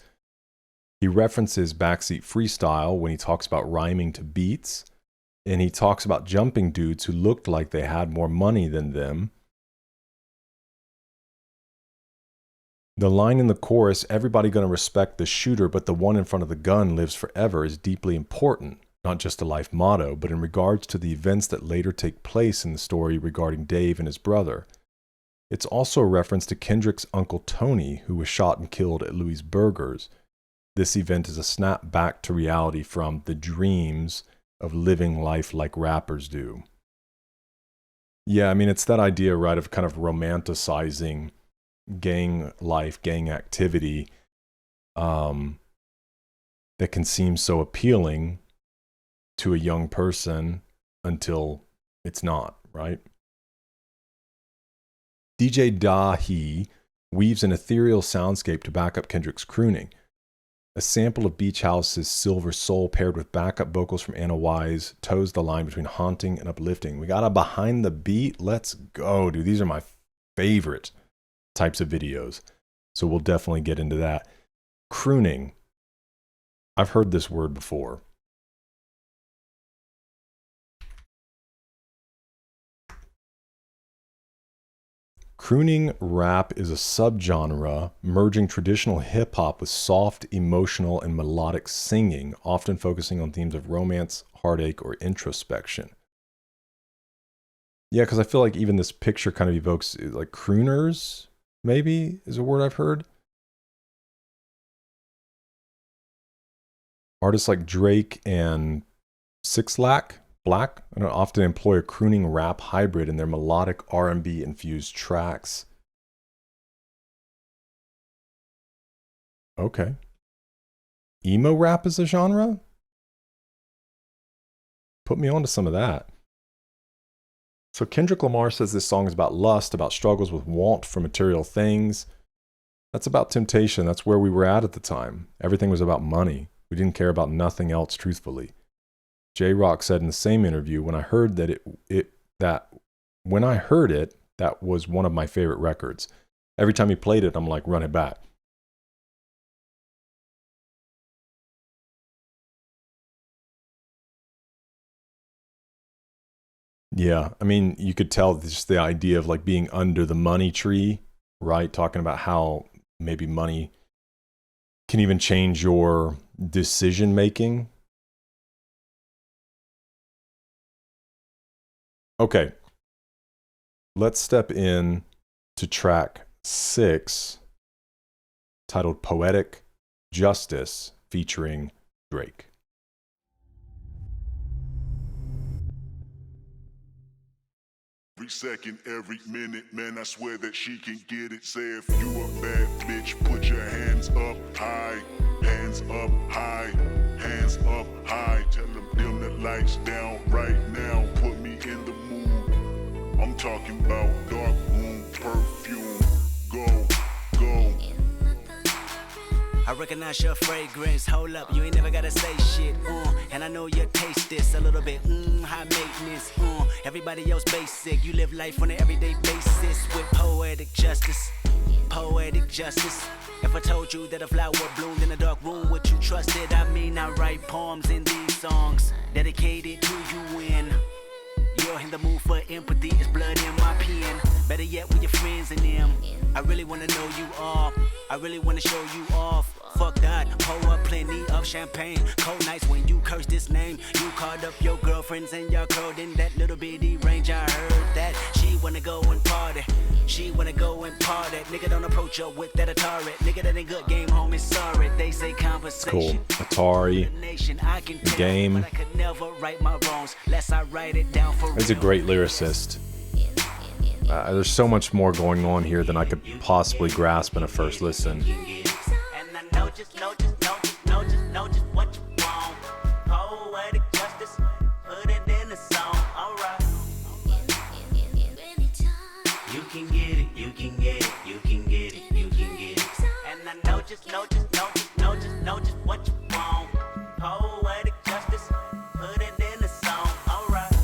He references Backseat Freestyle when he talks about rhyming to beats. And he talks about jumping dudes who looked like they had more money than them. The line in the chorus, everybody gonna respect the shooter, but the one in front of the gun lives forever, is deeply important, not just a life motto, but in regards to the events that later take place in the story regarding Dave and his brother. It's also a reference to Kendrick's uncle Tony, who was shot and killed at Louis' Burgers. This event is a snap back to reality from the dreams of living life like rappers do. Yeah, I mean, it's that idea, right, of kind of romanticizing gang life, gang activity, that can seem so appealing to a young person until it's not, right? DJ Dahi weaves an ethereal soundscape to back up Kendrick's crooning. A sample of Beach House's Silver Soul paired with backup vocals from Anna Wise toes the line between haunting and uplifting. We got a behind the beat. Let's go, dude. These are my favorite types of videos. So we'll definitely get into that. Crooning. I've heard this word before. Crooning rap is a subgenre merging traditional hip-hop with soft, emotional, and melodic singing, often focusing on themes of romance, heartache, or introspection. Yeah, because I feel like even this picture kind of evokes, like, crooners, maybe, is a word I've heard. Artists like Drake and Six Black often employ a crooning rap hybrid in their melodic R&B infused tracks. Okay. Emo rap is a genre? Put me on to some of that. So Kendrick Lamar says this song is about lust, about struggles with want for material things. That's about temptation. That's where we were at the time. Everything was about money. We didn't care about nothing else, truthfully. J-Rock said in the same interview, when I heard that that was one of my favorite records. Every time he played it, I'm like, run it back. Yeah, I mean, you could tell just the idea of like being under the money tree, right? Talking about how maybe money can even change your decision making. Okay, let's step in to track 6, titled Poetic Justice, featuring Drake. Every second, every minute, man, I swear that she can get it. Say if you a bad bitch, put your hands up high, hands up high, hands up high. Tell them dim the lights down right now, put me in the mood. I'm talking about dark room perfume. Go, go. I recognize your fragrance, hold up, you ain't never gotta say shit, and I know you taste this a little bit, high maintenance, everybody else basic, you live life on an everyday basis with poetic justice, poetic justice. If I told you that a flower bloomed in a dark room, would you trust it? I mean, I write poems in these songs, dedicated to you when you're in the mood for empathy, it's blood in my pen. Better yet with your friends and them. I really wanna know you all. I really wanna show you off. Fuck that, pour up plenty of champagne. Cold nights when you curse this name. You called up your girlfriends and y'all curled in that little bitty range. I heard that she wanna go and party. She wanna go and party. Nigga don't approach her with that Atari. Nigga that ain't good game, homie, sorry. They say conversation. Cool. Atari. Game. But I could never right my wrongs. Lest I write it down for He's a great lyricist. There's so much more going on here than I could possibly grasp in a first listen. And I know just what you want. Poetic justice, put it in the song, alright. You can get it, you can get it, you can get it, you can get it. And I know just what you want. Poetic justice, put it in the song, alright.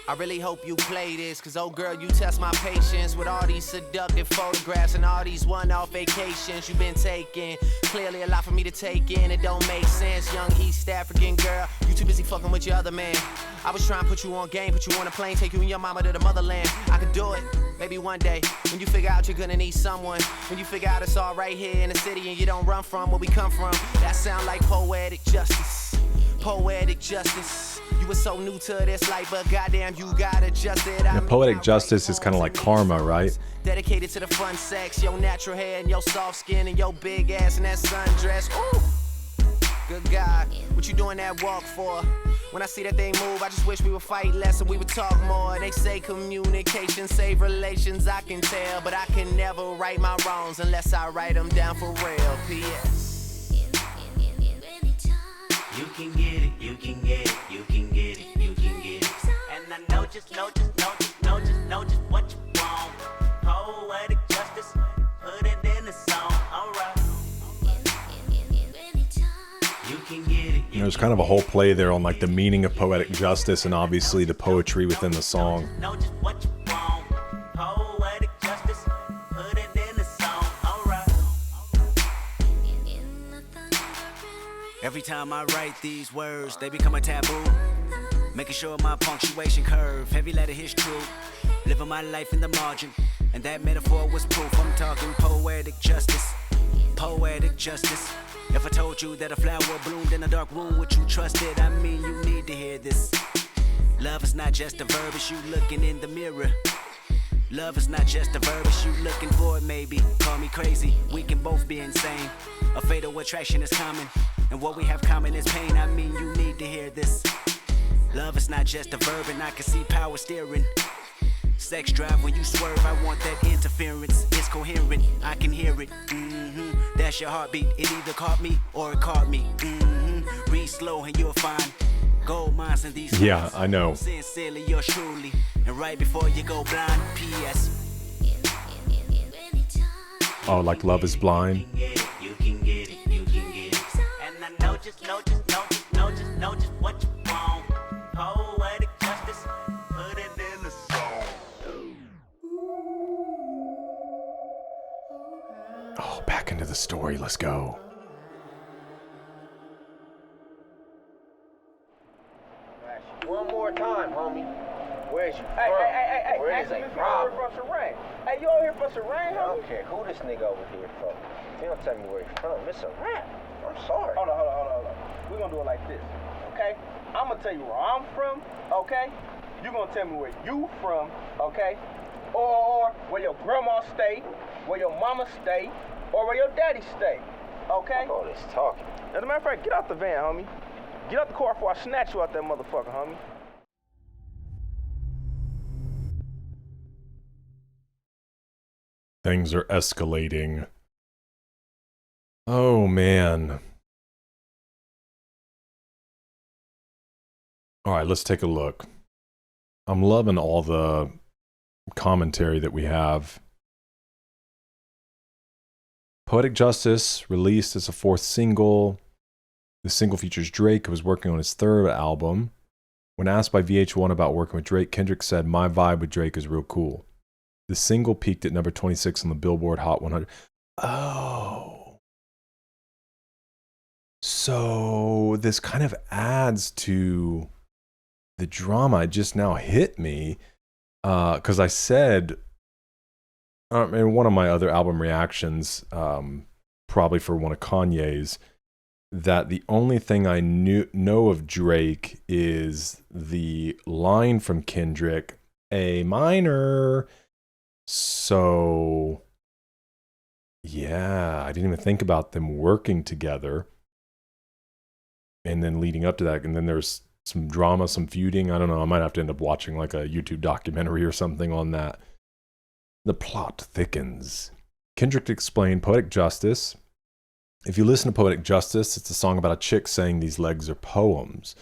I really hope you play this, cause oh girl, you test my patience with all these seductive photographs and all these one-off vacations you've been taking. Clearly a lot for me to take in, it don't make sense. Young East African girl, you too busy fucking with your other man. I was trying to put you on game, put you on a plane, take you and your mama to the motherland. I could do it, maybe one day, when you figure out you're gonna need someone. When you figure out it's all right here in the city and you don't run from where we come from. That sound like poetic justice, poetic justice. You You were so new to this life, but goddamn, you got adjusted. Now, Poetic Justice is kind of like karma, right? Dedicated to the fun sex, your natural hair and your soft skin and your big ass and that sundress. Ooh, good God, what you doing that walk for? When I see that thing move, I just wish we would fight less and we would talk more. They say communication save relations, I can tell, but I can never right my wrongs unless I write them down for real. P.S. You can get it, you can get it, you can get it, you can get it. And I know just what you want. Poetic justice, put it in the song, alright. You can get it. There's kind of a whole play there on like the meaning of poetic justice and obviously the poetry within the song. Every time I write these words, they become a taboo. Making sure my punctuation curve, heavy letter hits true. Living my life in the margin, and that metaphor was proof. I'm talking poetic justice, poetic justice. If I told you that a flower bloomed in a dark room, would you trust it? I mean, you need to hear this. Love is not just a verb, it's you looking in the mirror. Love is not just a verb, it's you looking for it, maybe. Call me crazy, we can both be insane. A fatal attraction is common, and what we have common is pain. I mean, you need to hear this. Love is not just a verb, and I can see power steering. Sex drive when you swerve, I want that interference. It's coherent, I can hear it. That's your heartbeat, it either caught me or it caught me. Read slow and you'll find gold mines in these. Yeah, I know. Sincerely, yours truly. And right before you go blind, P.S. Oh, like Love is Blind? You can get it, you can get it. And I know just what you want. Poetic justice, put it in the song. Oh, back into the story. Let's go. One more time, homie. Where's you from? Hey, Where is ask him a if you problem? over from Sherane. Hey, you over here from Sherane, I don't homie? care who this nigga over here from. If you don't tell me where you're from, it's a rap. I'm sorry. Hold on. We're gonna do it like this, okay? I'm gonna tell you where I'm from, okay? You gonna tell me where you from, okay? Or where your grandma stay, where your mama stay, or where your daddy stay, okay? All this talking. As a matter of fact, get out the van, homie. Get out the car before I snatch you out that motherfucker, homie. Things are escalating. Oh, man. All right, let's take a look. I'm loving all the commentary that we have. Poetic Justice, released as a 4th single. The single features Drake, who was working on his 3rd album. When asked by VH1 about working with Drake, Kendrick said, "My vibe with Drake is real cool." The single peaked at number 26 on the Billboard Hot 100. Oh. So this kind of adds to the drama. It just now hit me because I said in one of my other album reactions, probably for one of Kanye's, that the only thing I know of Drake is the line from Kendrick, A minor. So, yeah, I didn't even think about them working together. And then leading up to that, and then there's some drama, some feuding. I don't know. I might have to end up watching like a YouTube documentary or something on that. The plot thickens. Kendrick explained Poetic Justice. If you listen to Poetic Justice, it's a song about a chick saying these legs are poems.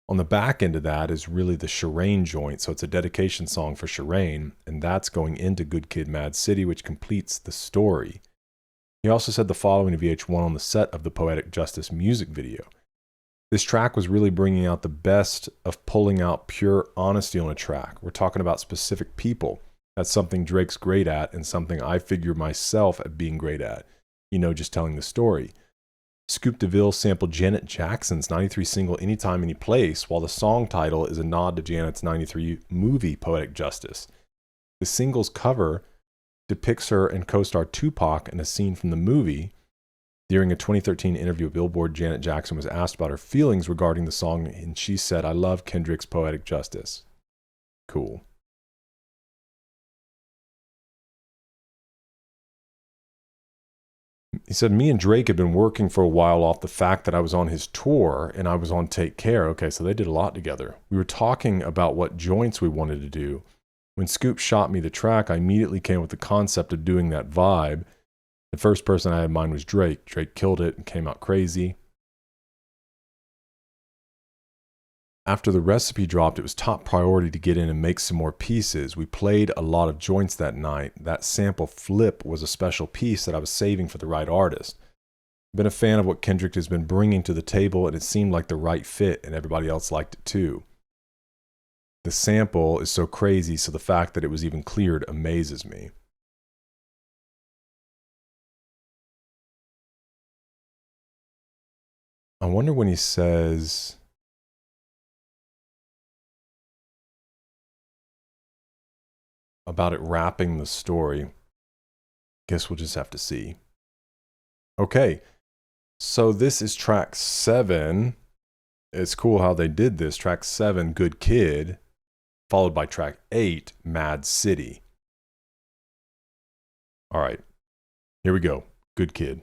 On the back end of that is really the Sherane joint, so it's a dedication song for Sherane, and that's going into Good Kid, M.A.A.D City, which completes the story. He also said the following to VH1 on the set of the Poetic Justice music video. This track was really bringing out the best of pulling out pure honesty on a track. We're talking about specific people. That's something Drake's great at, and something I figure myself at being great at. You know, just telling the story. Scoop DeVille sampled Janet Jackson's 93 single Anytime, Any Place, while the song title is a nod to Janet's 93 movie Poetic Justice. The single's cover depicts her and co-star Tupac in a scene from the movie, During a 2013 interview with Billboard, Janet Jackson was asked about her feelings regarding the song, and she said, "I love Kendrick's Poetic Justice." Cool. He said, "Me and Drake had been working for a while off the fact that I was on his tour and I was on Take Care." Okay, so they did a lot together. "We were talking about what joints we wanted to do. When Scoop shot me the track, I immediately came with the concept of doing that vibe. The first person I had in mind was Drake. Drake killed it and came out crazy. After the recipe dropped, it was top priority to get in and make some more pieces. We played a lot of joints that night. That sample flip was a special piece that I was saving for the right artist. I've been a fan of what Kendrick has been bringing to the table, and it seemed like the right fit, and everybody else liked it too. The sample is so crazy, so the fact that it was even cleared amazes me." I wonder when he says about it wrapping the story. Guess we'll just have to see. Okay, so this is track 7. It's cool how they did this. Track 7, Good Kid, followed by track 8, M.A.A.D City. All right, here we go. Good Kid.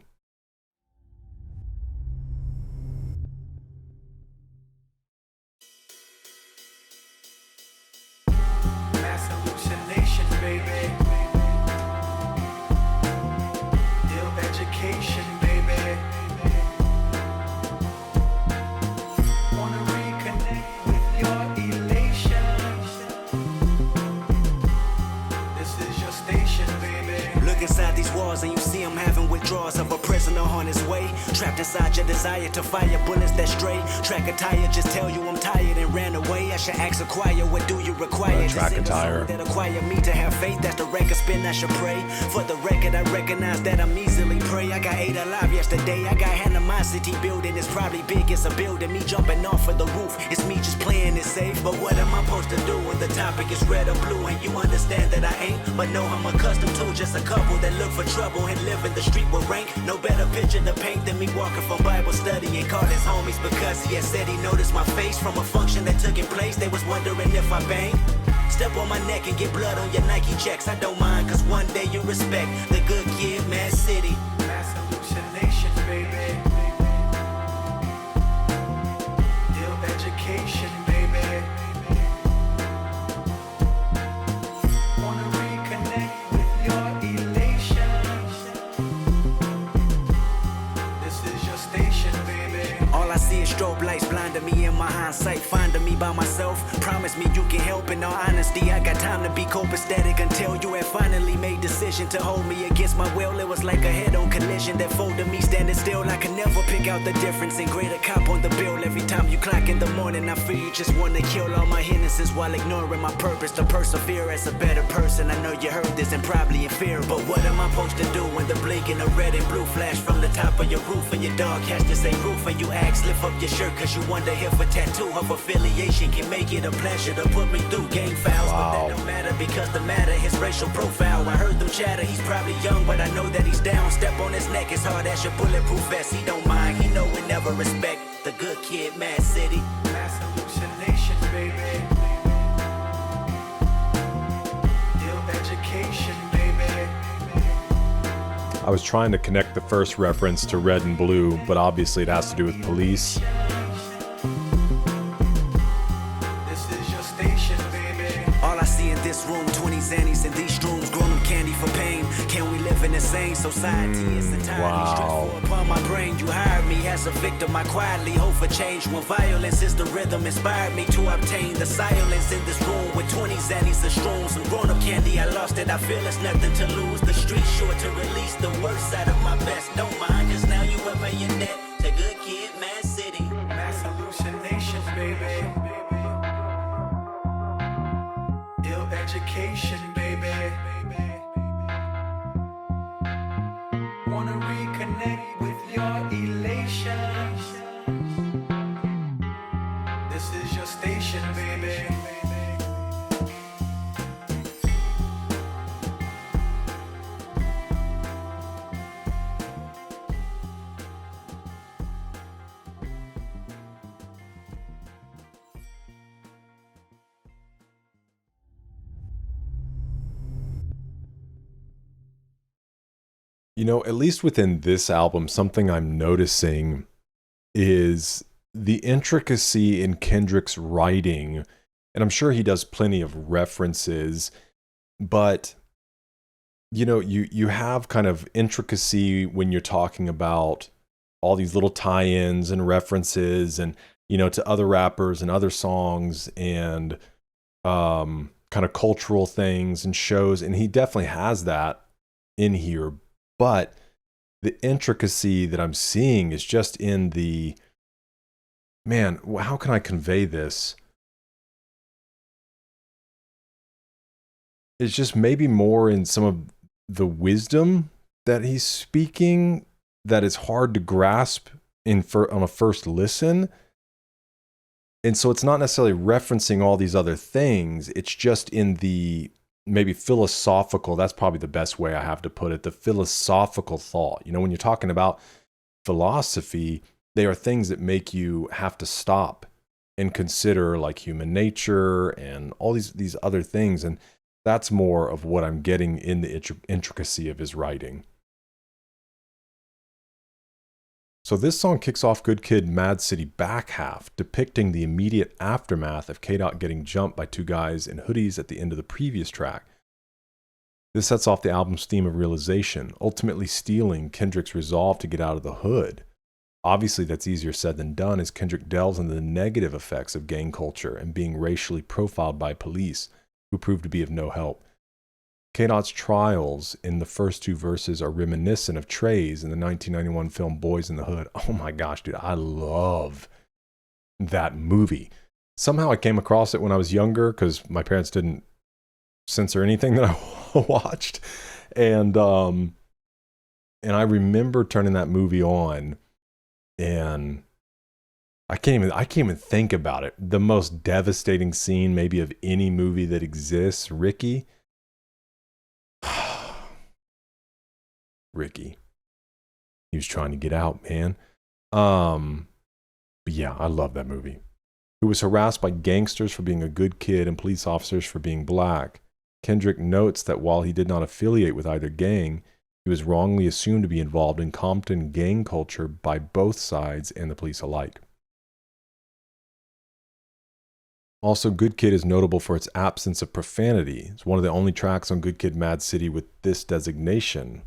Inside these walls and you see him having withdrawals of a prisoner on his way. Trapped inside your desire to fire bullets that stray. Track a tire, just tell you I'm tired and ran away. I should ask a choir, what do you require? Track a tire. That acquire me to have faith, that's the record spin, I should pray. For the record, I recognize that I'm easily prey. I got 8 alive yesterday, I got animosity building. It's probably big, it's a building. Me jumping off of the roof, it's me just playing it safe. But what am I supposed to do when the topic is red or blue? And you understand that I ain't, but no, I'm accustomed to just a couple that look for trouble and live in the street with rank. No better picture to paint than me walking from Bible study and called his homies because he had said he noticed my face from a function that took in place. They was wondering if I banged. Step on my neck and get blood on your Nike checks. I don't mind, cause one day you respect the good kid, M.A.A.D City. Mass hallucinations, baby. Ill education, baby. Wanna reconnect with your elations. This is your station, baby. All I see is strobe lights blinding me in my hindsight, finding me by myself. Promise me you can help. In all honesty, I got time to be copacetic until you had finally made decision to hold me against my will. It was like a head-on collision that folded me standing still. I can never pick out the difference in greater cop on the bill. Every time you clock in the morning, I feel you just want to kill all my innocence while ignoring my purpose to persevere as a better person. I know you heard this and probably in fear, but what am I supposed to do when the blinking of red and blue flash from the top of your roof and your dog has the same roof and you ask lift up your shirt cause you wonder if a tattoo of affiliation can make it a pleasure to put me through gang fouls. But that don't matter because the matter his racial profile. I heard them chatter, he's probably young but I know that he's down. Step on his neck as hard as your bulletproof vest. He don't mind, he know we never respect the good kid, M.A.A.D City. Mass hallucinations, baby. Ill education, baby. I was trying to connect the first reference to red and blue, but obviously it has to do with police. This is your station, baby. All I see in this room, 20 Xannies in these rooms, grown up candy for pain. Can we live in the same society? It's entirely stressful upon my brain. You hired me as a victim, I quietly hope for change. When violence is the rhythm, inspired me to obtain the silence in this room with 20 Xannies and shrooms. Some grown up candy, I lost it, I feel it's nothing to lose. The street's sure to release the worst side of my best. Don't mind, cause now you up in your net. To good kid, M.A.A.D City. Mass hallucinations, baby. Ill education, baby. Wanna reconnect with your elations. This is your station, baby. You know, at least within this album, something I'm noticing is the intricacy in Kendrick's writing. And I'm sure he does plenty of references, but you know, you have kind of intricacy when you're talking about all these little tie-ins and references and, you know, to other rappers and other songs and kind of cultural things and shows. And he definitely has that in here. But the intricacy that I'm seeing is just in the, man, how can I convey this? It's just maybe more in some of the wisdom that he's speaking that is hard to grasp on a first listen. And so it's not necessarily referencing all these other things. It's just in the maybe philosophical, that's probably the best way I have to put it, the philosophical thought. You know, when you're talking about philosophy, they are things that make you have to stop and consider like human nature and all these other things. And that's more of what I'm getting in the intricacy of his writing. So this song kicks off Good Kid, M.A.A.D City back half, depicting the immediate aftermath of K-Dot getting jumped by two guys in hoodies at the end of the previous track. This sets off the album's theme of realization, ultimately stealing Kendrick's resolve to get out of the hood. Obviously, that's easier said than done as Kendrick delves into the negative effects of gang culture and being racially profiled by police, who proved to be of no help. K-Dot's trials in the first two verses are reminiscent of Trey's in the 1991 film Boys in the Hood. Oh my gosh, dude, I love that movie. Somehow I came across it when I was younger because my parents didn't censor anything that I watched. And I remember turning that movie on, and I can't even think about it. The most devastating scene maybe of any movie that exists, Ricky. Ricky. He was trying to get out, man. But yeah, I love that movie. Who was harassed by gangsters for being a good kid and police officers for being black. Kendrick notes that while he did not affiliate with either gang, he was wrongly assumed to be involved in Compton gang culture by both sides and the police alike. Also, Good Kid is notable for its absence of profanity. It's one of the only tracks on Good Kid, M.A.A.D City with this designation.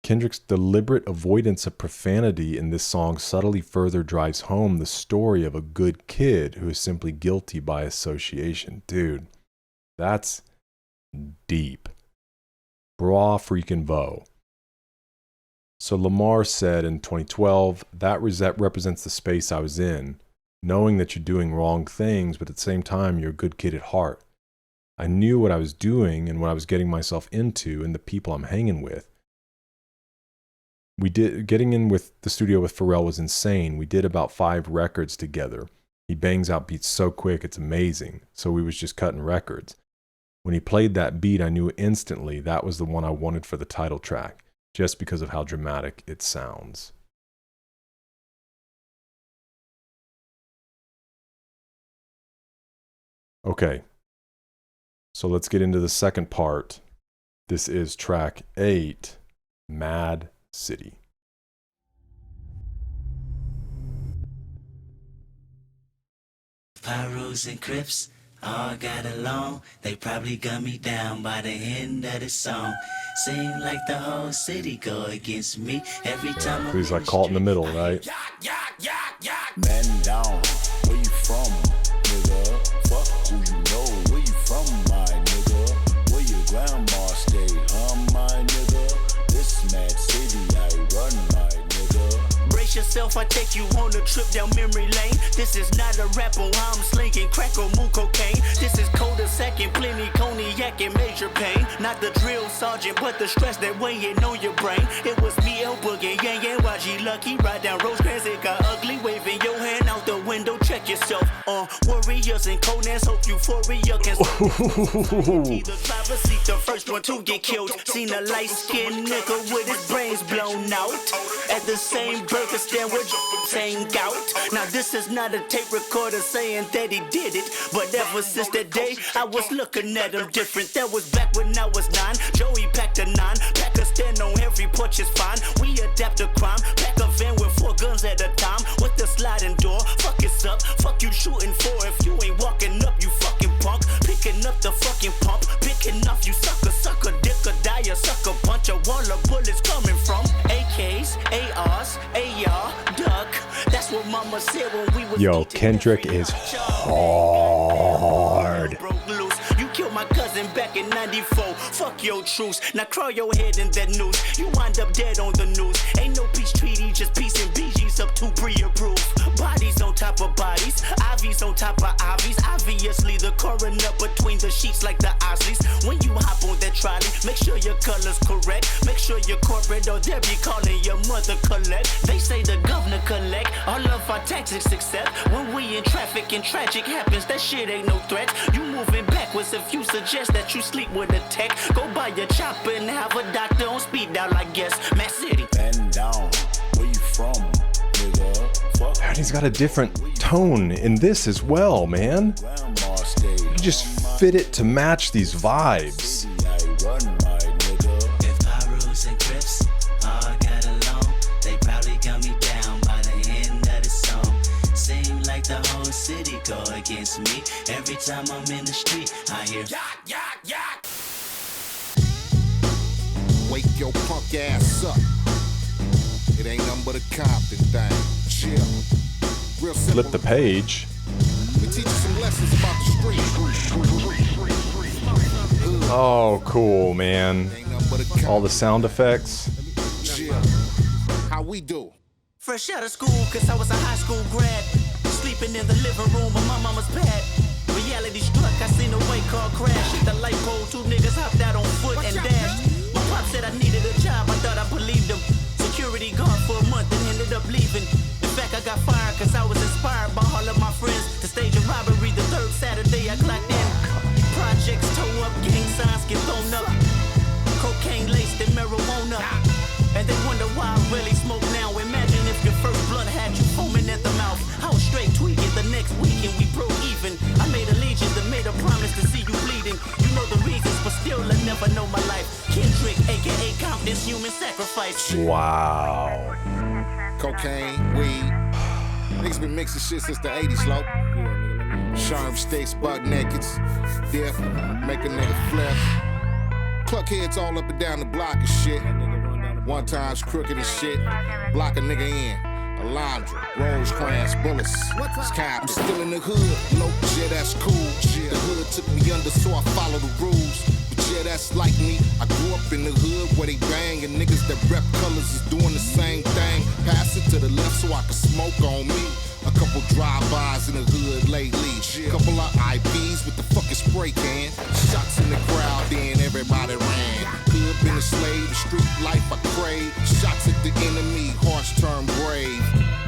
Kendrick's deliberate avoidance of profanity in this song subtly further drives home the story of a good kid who is simply guilty by association. Dude, that's deep. Bra freaking vo. So Lamar said in 2012, that represents the space I was in, knowing that you're doing wrong things, but at the same time, you're a good kid at heart. I knew what I was doing and what I was getting myself into and the people I'm hanging with. Getting in with the studio with Pharrell was insane. We did about 5 records together. He bangs out beats so quick, it's amazing. So we was just cutting records. When he played that beat, I knew instantly that was the one I wanted for the title track, just because of how dramatic it sounds. Okay, so let's get into the second part. This is track 8, M.A.A.D City. Pyros and Crips all got along. They probably gun me down by the end of the song. Seem like the whole city go against me every time. So he's like caught in the middle, right? Man down, where you from, nigga? Fuck who you know, where you from, my nigga? Where your grandma stay, my nigga? This M.A.A.D City, I run, my nigga. Brace yourself, I take you on a trip down memory lane. This is not a rap on how I'm slinging crack or moon cocaine. This is cul-de-sac and plenty cognac and major pain. Not the drill sergeant, but the stress that weighing on your brain. It was me, El Boogie, Yang Yang, YG Lucky. Ride down Rosecrans, it got ugly. Waving your hand out the window, check yourself. Warriors and Conan's hope euphoria can either drive or seat the first one to get killed. Seen a light-skinned nigga with his brains blown out at the same burger stand with saying gout. Now this is not a tape recorder saying that he did it, but ever since that day I was looking at him different. different. That was back when I was 9. Joey packed a 9. Pack a stand on every porch is fine. We adapt to crime. Pack a van with 4 guns at a time. With the sliding door. Fuck it's up. Fuck you shooting for. If you ain't walking up, you fucking punk. Picking up the fucking pump. Picking off you sucker. Dick or die a sucker. Bunch of wall of bullets coming from AKs, ARs, AR, duck. That's what mama said when we was. Yo, Kendrick is hard. You killed my cousin back in 94. Fuck your truce. Now crawl your head in that noose. You wind up dead on the news. Ain't no peace treaty, just peace and BG's up to pre-approved. Bodies on top of bodies. IVs on top of IVs. Obviously the coroner between the sheets like the Osleys. When you hop on that trolley, make sure your color's correct. Make sure you're corporate or they'll be calling your mother collect. They say the governor collect all of our taxes except when we in traffic and tragic happens. That shit ain't no threat. You moving backwards if you suggest that you sleep with a tech. Go buy your chopper and have a doctor on speed dial, I guess. M.A.A.D City. Bend down. Where you from, nigga? Fuck. And he's got a different tone in this as well, man. You just fit it to match these vibes. If Pyrus and Crips all got along, they probably got me down by the end of the song. Seem like the whole city go against me. Every time I'm in the street, I hear yacht, yacht, yacht. Wake your punk ass up. It ain't nothing but a Compton thing. Chill. Real simple. Flip the page. We teach you some lessons about the street. Oh, cool, man. All the sound effects. Chill. How we do? Fresh out of school, cause I was a high school grad. Sleeping in the living room of my mama's pad. Reality struck, I seen a white car crash. Hit the light pole, 2 niggas hopped out on foot and dashed. My pop said I needed a job, I thought I believed him. Security guard for a month and ended up leaving. In fact, I got fired cause I was inspired by all of my friends to stage a robbery the 3rd Saturday I clocked in. Projects toe up, gang signs get thrown up. Cocaine laced in marijuana. And they wonder why I really smoke now. Imagine if your first blunt had you foaming at the mouth. I was straight tweaking the next weekend, we broke even. I made allegiance and made a promise to see you bleeding. You know the reasons, but still I never know my life. Kendrick, a.k.a. Compton's human sacrifice. Wow. Cocaine, weed. Niggas been mixing shit since the 80s, low. Sharp sticks, buck nakeds. Dip, make a nigga flip. Cluck heads all up and down the block and shit. One time's crooked as shit. Block a nigga in. Alondra, Rosecrans, bullets. Sky, I'm still in the hood. Low, yeah, that's cool. The hood took me under, so I follow the rules. But yeah, that's like me. I grew up in the hood where they bang, and niggas that rep colors is doing the same thing. Pass it to the left so I can smoke on me. A couple drive-bys in the hood lately. Couple of IPs with the fucking spray can. Shots in the crowd, then everybody ran. Hood been a slave, the street life I crave. Shots at the enemy, hearts turn brave.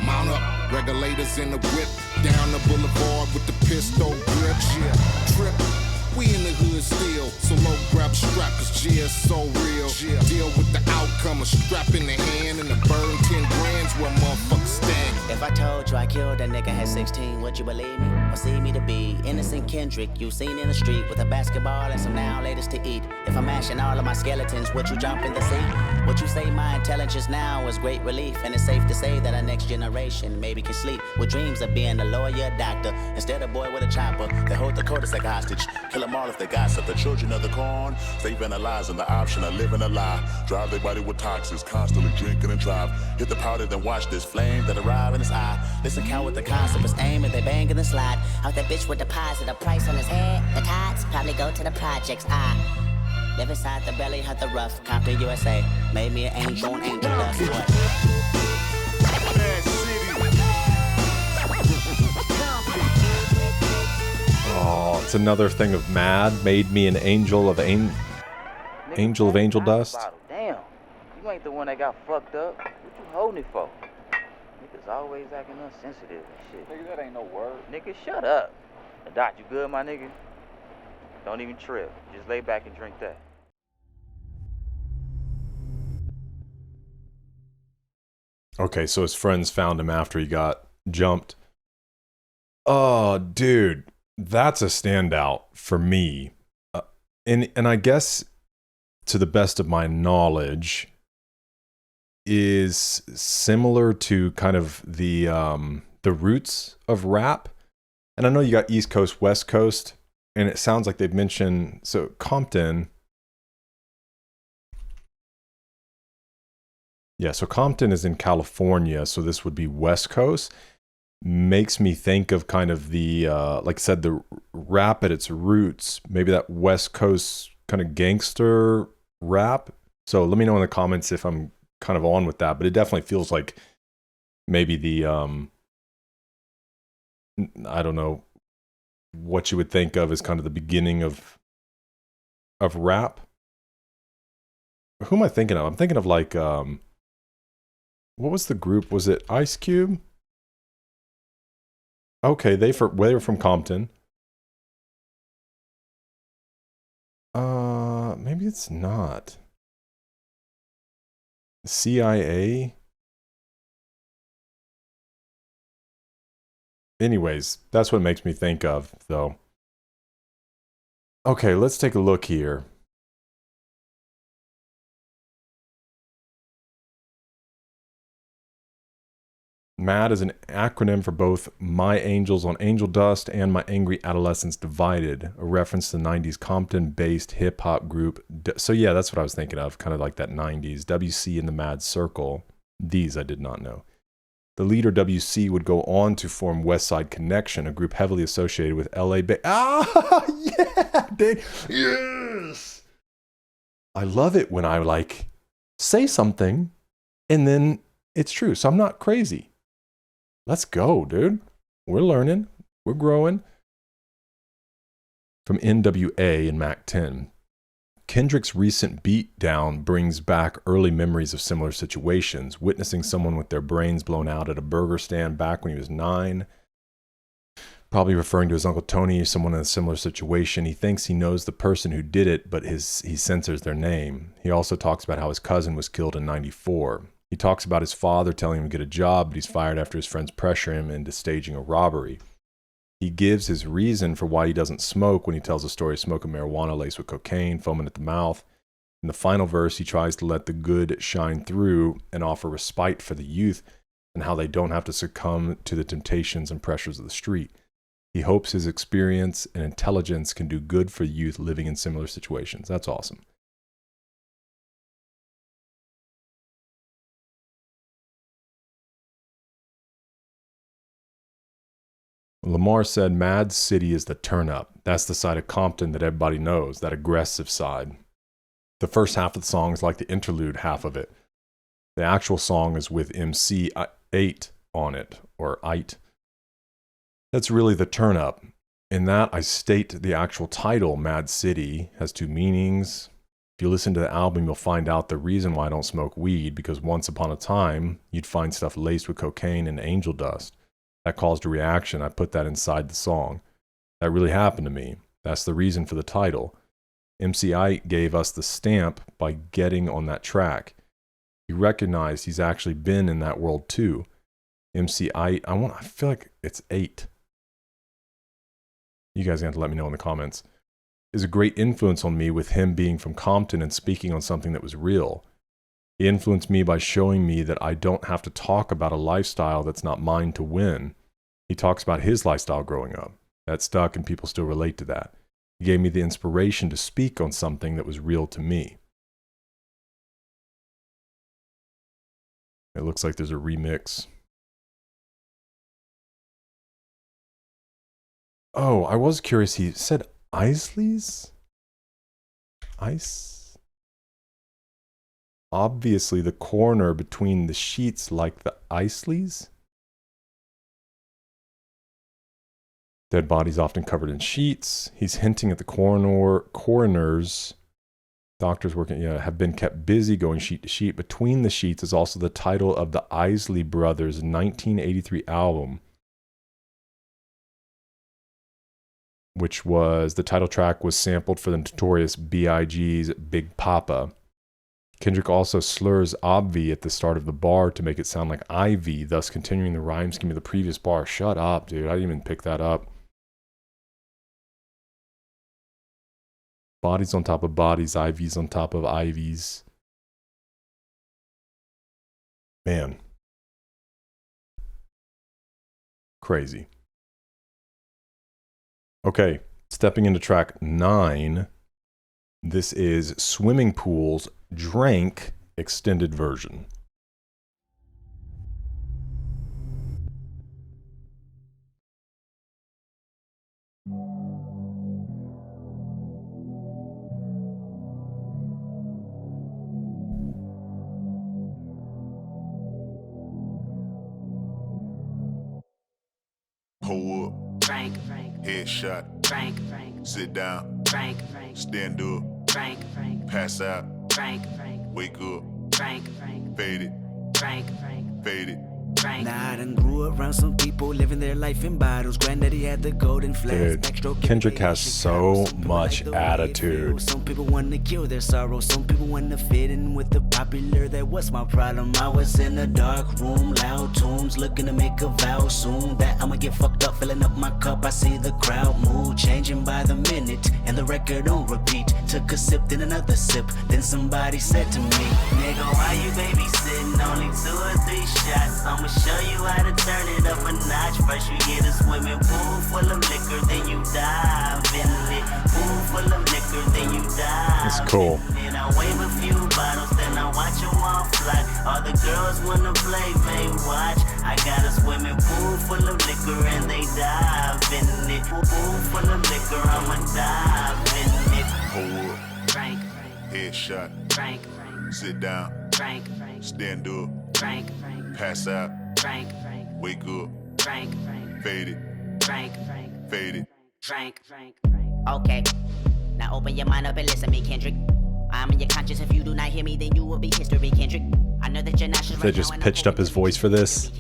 Mount up, regulators in the whip. Down the boulevard with the pistol grip. Trip. We in the hood still, so low grab strap, cause G's so real. Deal with the outcome, a strap in the hand and a burn 10 grams where motherfuckers stand. If I told you I killed a nigga at 16, would you believe me? Or see me to be innocent Kendrick you seen in the street with a basketball and some now laters to eat? If I'm mashing all of my skeletons, would you jump in the sea? Would you say my intelligence now is great relief? And it's safe to say that our next generation maybe can sleep with dreams of being a lawyer, doctor, instead of boy with a chopper. They hold the codice like hostage, kill them all if they gossip. The children of the corn, they vandalizing the option of living a lie. Drive their body with toxins, constantly drinking and drive. Hit the powder, then watch this flame that arrive in his eye. Listen, count with the concept is aim and they bang in the slide. Out that bitch with deposit a price on his head. The tots probably go to the projects. Live inside the belly of the rough. Compton, USA. Made me an angel and angel dust. What? Oh, it's another thing of M.A.A.D. Made me an angel of angel dust. Damn, you ain't the one that got fucked up. What you holding it for? Niggas always acting unsensitive and shit. Nigga, that ain't no word. Nigga, shut up. Doc, you good, my nigga? Don't even trip. Just lay back and drink that. Okay, so his friends found him after he got jumped. Oh, dude, that's a standout for me. And I guess to the best of my knowledge is similar to kind of the roots of rap. And I know you got East Coast, West Coast, and it sounds like they've mentioned, so Compton. Yeah, so Compton is in California, so this would be West Coast. Makes me think of kind of the, like I said, the rap at its roots, maybe that West Coast kind of gangster rap. So let me know in the comments if I'm kind of on with that, but it definitely feels like maybe the, I don't know what you would think of as kind of the beginning of rap. Who am I thinking of? I'm thinking of like, what was the group? Was it Ice Cube? Okay, they were from Compton. Maybe it's not. CIA? Anyways, that's what it makes me think of, though. Okay, let's take a look here. M.A.A.D is an acronym for both My Angels on Angel Dust and My Angry Adolescents Divided, a reference to the 90s Compton-based hip-hop group. So yeah, that's what I was thinking of, kind of like that 90s. WC in the Mad Circle. These I did not know. The leader WC would go on to form Westside Connection, a group heavily associated with LA. Yeah, dude. Yes! I love it when I like say something and then it's true. So I'm not crazy. Let's go, dude. We're learning. We're growing. From NWA and Mac 10. Kendrick's recent beatdown brings back early memories of similar situations, witnessing someone with their brains blown out at a burger stand back when he was 9. Probably referring to his Uncle Tony, someone in a similar situation. He thinks he knows the person who did it, but he censors their name. He also talks about how his cousin was killed in 94. He talks about his father telling him to get a job, but he's fired after his friends pressure him into staging a robbery. He gives his reason for why he doesn't smoke when he tells a story of smoking marijuana laced with cocaine, foaming at the mouth. In the final verse, he tries to let the good shine through and offer respite for the youth and how they don't have to succumb to the temptations and pressures of the street. He hopes his experience and intelligence can do good for youth living in similar situations. That's awesome. Lamar said M.A.A.D City is the turn up. That's the side of Compton that everybody knows, that aggressive side. The first half of the song is like the interlude half of it. The actual song is with MC Eiht on it, or Eiht. That's really the turn up. In that, I state the actual title, M.A.A.D City, has 2 meanings. If you listen to the album, you'll find out the reason why I don't smoke weed, because once upon a time, you'd find stuff laced with cocaine and angel dust. That caused a reaction. I put that inside the song. That really happened to me. That's the reason for the title. MC Eiht gave us the stamp by getting on that track. He recognized he's actually been in that world too. MC Eiht, I feel like it's 8. You guys have to let me know in the comments. Is a great influence on me with him being from Compton and speaking on something that was real. He influenced me by showing me that I don't have to talk about a lifestyle that's not mine to win. He talks about his lifestyle growing up. That stuck and people still relate to that. He gave me the inspiration to speak on something that was real to me. It looks like there's a remix. Oh, I was curious. He said Isley's? Ice? Obviously, the corner between the sheets like the Isleys. Dead bodies often covered in sheets. He's hinting at the coroners. Doctors working, have been kept busy going sheet to sheet. Between the Sheets is also the title of the Isley Brothers' 1983 album, which was, the title track was sampled for the notorious B.I.G.'s Big Papa. Kendrick also slurs obvi at the start of the bar to make it sound like Ivy, thus continuing the rhyme scheme of the previous bar. Shut up, dude. I didn't even pick that up. Bodies on top of bodies, ivies on top of ivies. Man. Crazy. Okay, stepping into track 9. This is Swimming Pools Drank extended version. Pull up, Frank, headshot, Frank, sit down, Frank, stand up, Frank, pass out, Frank, wake up, Frank, fade it, Frank, fade it. Nah, I done grew around some people living their life in bottles. Granddaddy had the golden flask. Dude, Kendrick has so much attitude. Some people want to kill their sorrow. Some people want to fit in with the popular. That was my problem. I was in a dark room, loud tunes, looking to make a vow soon that I'ma get fucked up, filling up my cup. I see the crowd mood changing by the minute, and the record on repeat. Took a sip, then another sip. Then somebody said to me, nigga, why you babysitting? Only 2 or 3 shots. I'ma show you how to turn it up a notch. First you get a swimming pool full of liquor, then you dive in it. Pool full of liquor, then you dive. That's cool. And I wave a few bottles, then I watch them all fly. All the girls wanna play, they watch. I got a swimming pool full of liquor and they dive in it. Pool full of liquor, I'ma dive in it. Pull up, Frank, headshot, Frank, sit down, Frank, stand up, Frank, pass out, Frank, wake up, Frank, fade it, Frank, fade it. Frank. Okay, now open your mind up and listen to me, Kendrick. I'm in your conscience. If you do not hear me, then you will be history, Kendrick. I know that you're not They just pitched up his voice for this.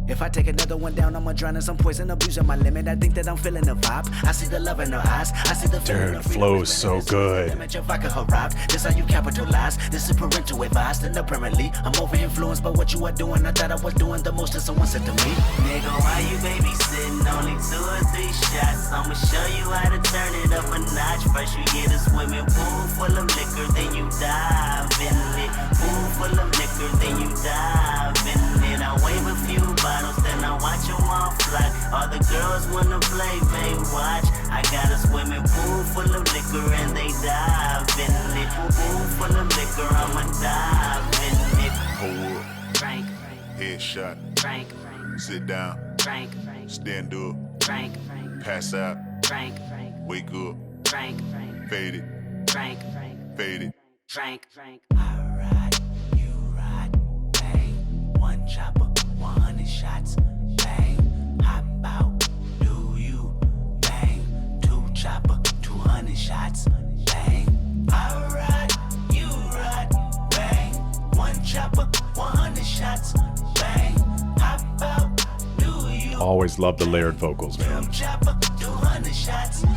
If I take another one down, I'ma drown in some poison, abusing my limit. I think that I'm feeling the vibe. I see the love in her eyes. I see the Dude, flow's so good. image of I could arrive. This how you capitalize. This is parental advice. And apparently, I'm over influenced by what you are doing. I thought I was doing the most, and someone said to me, nigga, why you babysitting? Only 2 or 3 shots. I'ma show you how to turn it up a notch. First you get a swimming pool full of liquor, then you dive in it. Pool full of liquor, then you dive in it. I wave a few bottles, then I watch them all fly. All the girls wanna play, they watch. I got a swimming pool full of liquor and they dive in it. Pool full of liquor, I'ma dive in it. Pull up, Frank, headshot, Frank, sit down, Frank, stand up, Frank, pass out, Frank, wake up, Frank, fade it, Frank, fade it. Frank. I ride, you ride, bang. 1 chopper, 100 shots, bang. Hop out, do you, bang. 2 chopper, 200 shots, bang. I ride, you ride, bang. 1 chopper, 100 shots, bang. Hop out, do you. Always love the layered vocals, man. 2 chopper, 200 shots, bang.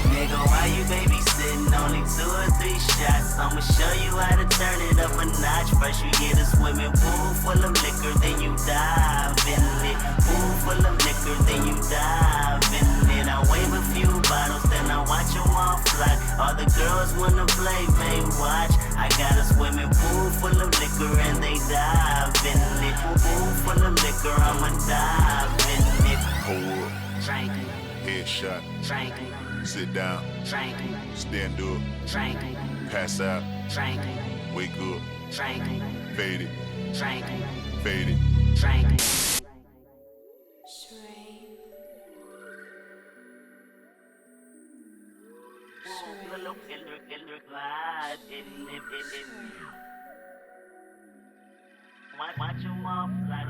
Nigga, why you babysitting? Only 2 or 3 shots. I'ma show you how to turn it up a notch. First you get a swimming pool full of liquor, then you dive in it. Pool full of liquor, then you dive in it. I wave a few bottles, then I watch them all fly. All the girls wanna play, they watch. I got a swimming pool full of liquor and they dive in it. Pool full of liquor, I'ma dive in it. Pull up, Frank, headshot, Frank, sit down, Frank, stand up, Frank, pass out, Frank, wake up, Frank, fade it, Frank, fade it. Frank. Watch them all fly,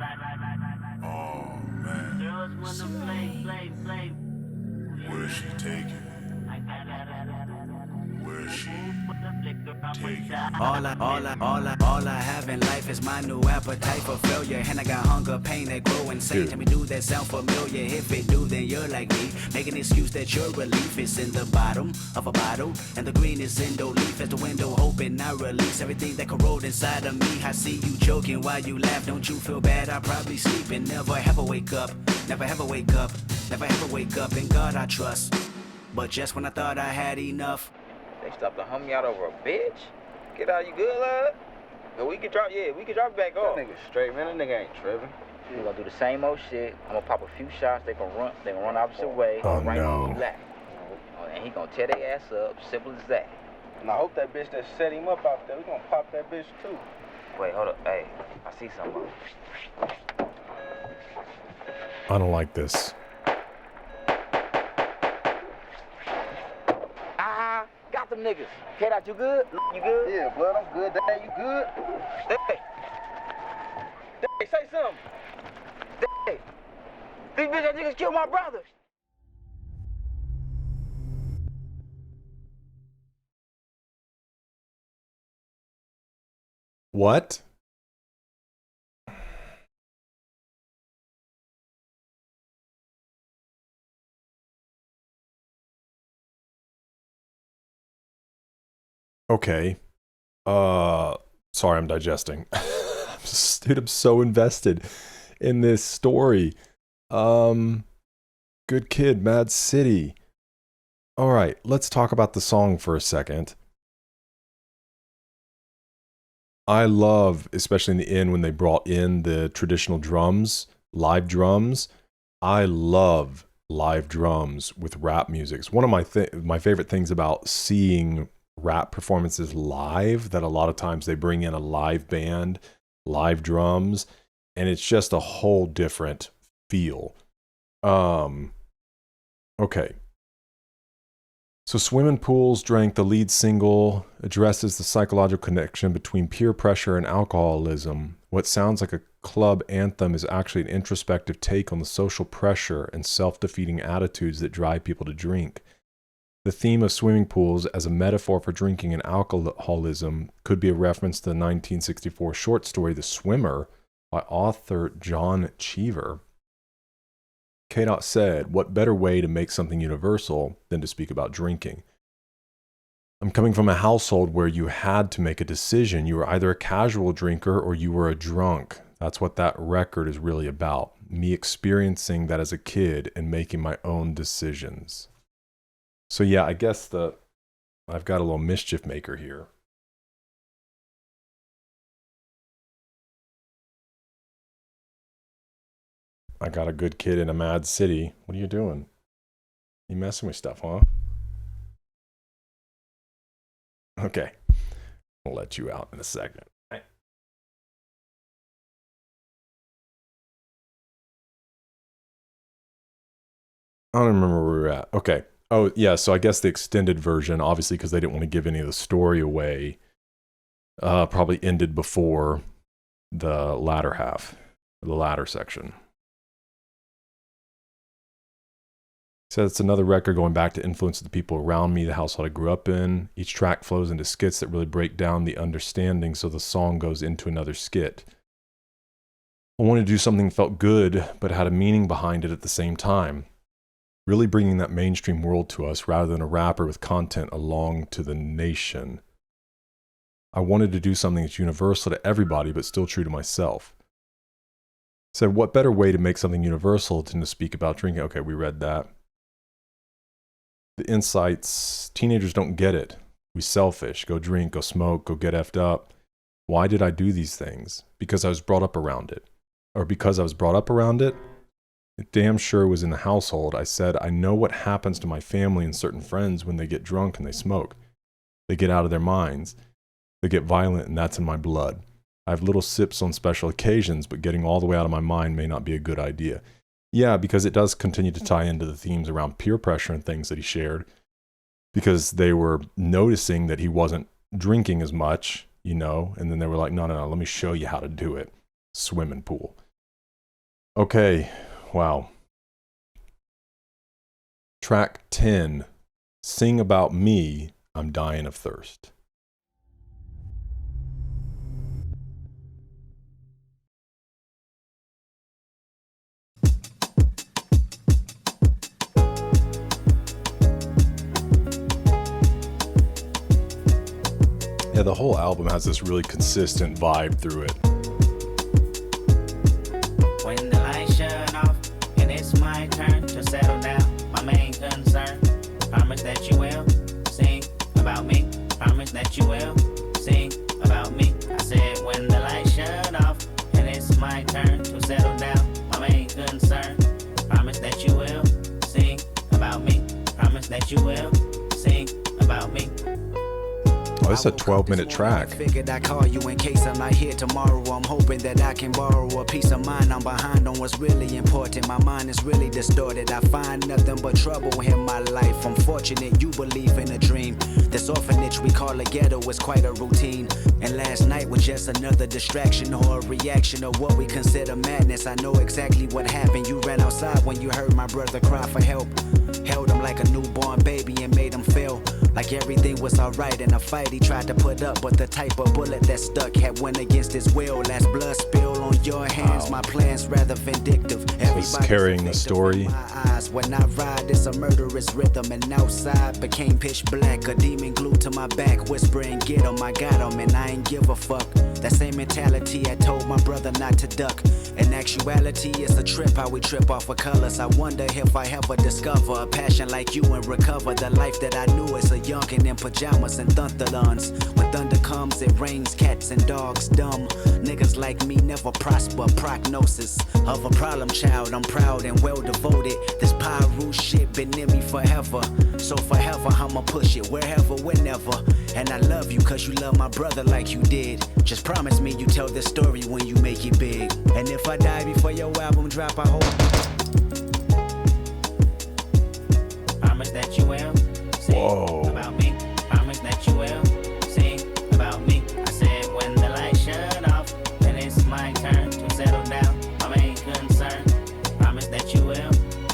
Oh man, girls wanna play. where's she taking me? Where's she taking me? All I have in life is my new appetite for failure. And I got hunger, pain that grow insane. Dude. Tell me, do that sound familiar? If it do, then you're like me. Make an excuse that your relief is in the bottom of a bottle, and the green is in the leaf. As the window open, I release everything that corrode inside of me. I see you joking while you laugh. Don't you feel bad? I probably sleep and never ever wake up. Never ever wake up. Never ever wake up. In God I trust. But just when I thought I had enough, They stopped the homie out over a bitch. Get out, you good, lad? But we can drop it back off. That nigga straight, man. That nigga ain't tripping. We gonna do the same old shit. I'm gonna pop a few shots. They gonna run opposite way. Oh, right no. on left. And he gonna tear their ass up. Simple as that. And I hope that bitch that set him up out there, we gonna pop that bitch too. Wait, hold up. Hey, I see something. I don't like this. Got them niggas. Head out, you good? You good? Yeah, blood, I'm good. Dad, you good? Hey, say something. Hey, these bitch niggas killed my brother. What? Okay. Sorry, I'm digesting. Dude, I'm so invested in this story. Good kid, M.A.A.D City. All right, let's talk about the song for a second. I love, especially in the end when they brought in the traditional drums, live drums. I love live drums with rap music. It's one of my favorite things about seeing rap performances live, that a lot of times they bring in a live band, live drums, and it's just a whole different feel. Okay. So Swimming Pools Drank, the lead single, addresses the psychological connection between peer pressure and alcoholism. What sounds like a club anthem is actually an introspective take on the social pressure and self-defeating attitudes that drive people to drink. The theme of swimming pools as a metaphor for drinking and alcoholism could be a reference to the 1964 short story The Swimmer by author John Cheever. A.k.a. said, "What better way to make something universal than to speak about drinking? I'm coming from a household where you had to make a decision. You were either a casual drinker or you were a drunk. That's what that record is really about. Me experiencing that as a kid and making my own decisions." So yeah, I guess I've got a little mischief maker here. I got a good kid in a M.A.A.D City. What are you doing? You messing with stuff, huh? Okay. I'll let you out in a second. I don't remember where we were at. Okay. Oh, yeah, so I guess the extended version, obviously because they didn't want to give any of the story away, probably ended before the latter half, the latter section. Says it's another record going back to influence of the people around me, the household I grew up in. Each track flows into skits that really break down the understanding, so the song goes into another skit. I wanted to do something that felt good, but had a meaning behind it at the same time. Really bringing that mainstream world to us rather than a rapper with content along to the nation. I wanted to do something that's universal to everybody, but still true to myself. Said, what better way to make something universal than to speak about drinking? Okay, we read that. The insights, teenagers don't get it. We selfish, go drink, go smoke, go get effed up. Why did I do these things? Because I was brought up around it. Or because I was brought up around it? It damn sure was in the household. I said, I know what happens to my family and certain friends when they get drunk and they smoke. They get out of their minds. They get violent, and that's in my blood. I have little sips on special occasions, but getting all the way out of my mind may not be a good idea. Yeah, because it does continue to tie into the themes around peer pressure and things that he shared, because they were noticing that he wasn't drinking as much, you know, and then they were like, no, let me show you how to do it. Swimming pool. Okay. Wow. Track 10, Sing About Me, I'm Dying of Thirst. Yeah, the whole album has this really consistent vibe through it. When the lights shut off and it's my turn to settle down, my main concern, promise that you will sing about me. that you will sing about me. I said when the lights shut off and it's my turn to settle down, my main concern. Promise that you will sing about me. Promise that you will sing about me. Oh, this is a 12-minute track. Figured I'd call you in case I'm not here tomorrow. I'm hoping that I can borrow a piece of mind. I'm behind on what's really important. My mind is really distorted. I find nothing but trouble in my life. I'm fortunate you believe in a dream. This orphanage we call a ghetto is quite a routine. And last night was just another distraction or a reaction of what we consider madness. I know exactly what happened. You ran outside when you heard my brother cry for help. Held him like a newborn baby and made him feel like everything was alright in a fight he tried to put up, but the type of bullet that stuck had went against his will. Last blood spill on your hands, my plans rather vindictive. Everybody's carrying the story. When I ride, it's a murderous rhythm, and outside became pitch black. A demon glued to my back, whispering, "Get him, I got him," and I ain't give a fuck. That same mentality I told my brother not to duck. In actuality, it's a trip how we trip off of colors. I wonder if I ever discover a passion like you and recover the life that I knew as a youngin' in pajamas and thunderlons. When thunder comes, it rains cats and dogs dumb. Niggas like me never prosper. Prognosis of a problem child. I'm proud and well devoted. This Pyru shit been in me forever. So forever I'ma push it wherever, whenever. And I love you cause you love my brother like you did. Just promise me you tell this story when you make it big. And if I die before your album drop, I hope. Promise that you will sing about me. Promise that you will sing about me. I said when the lights shut off, then it's my turn to settle down. My main concern. Promise that you will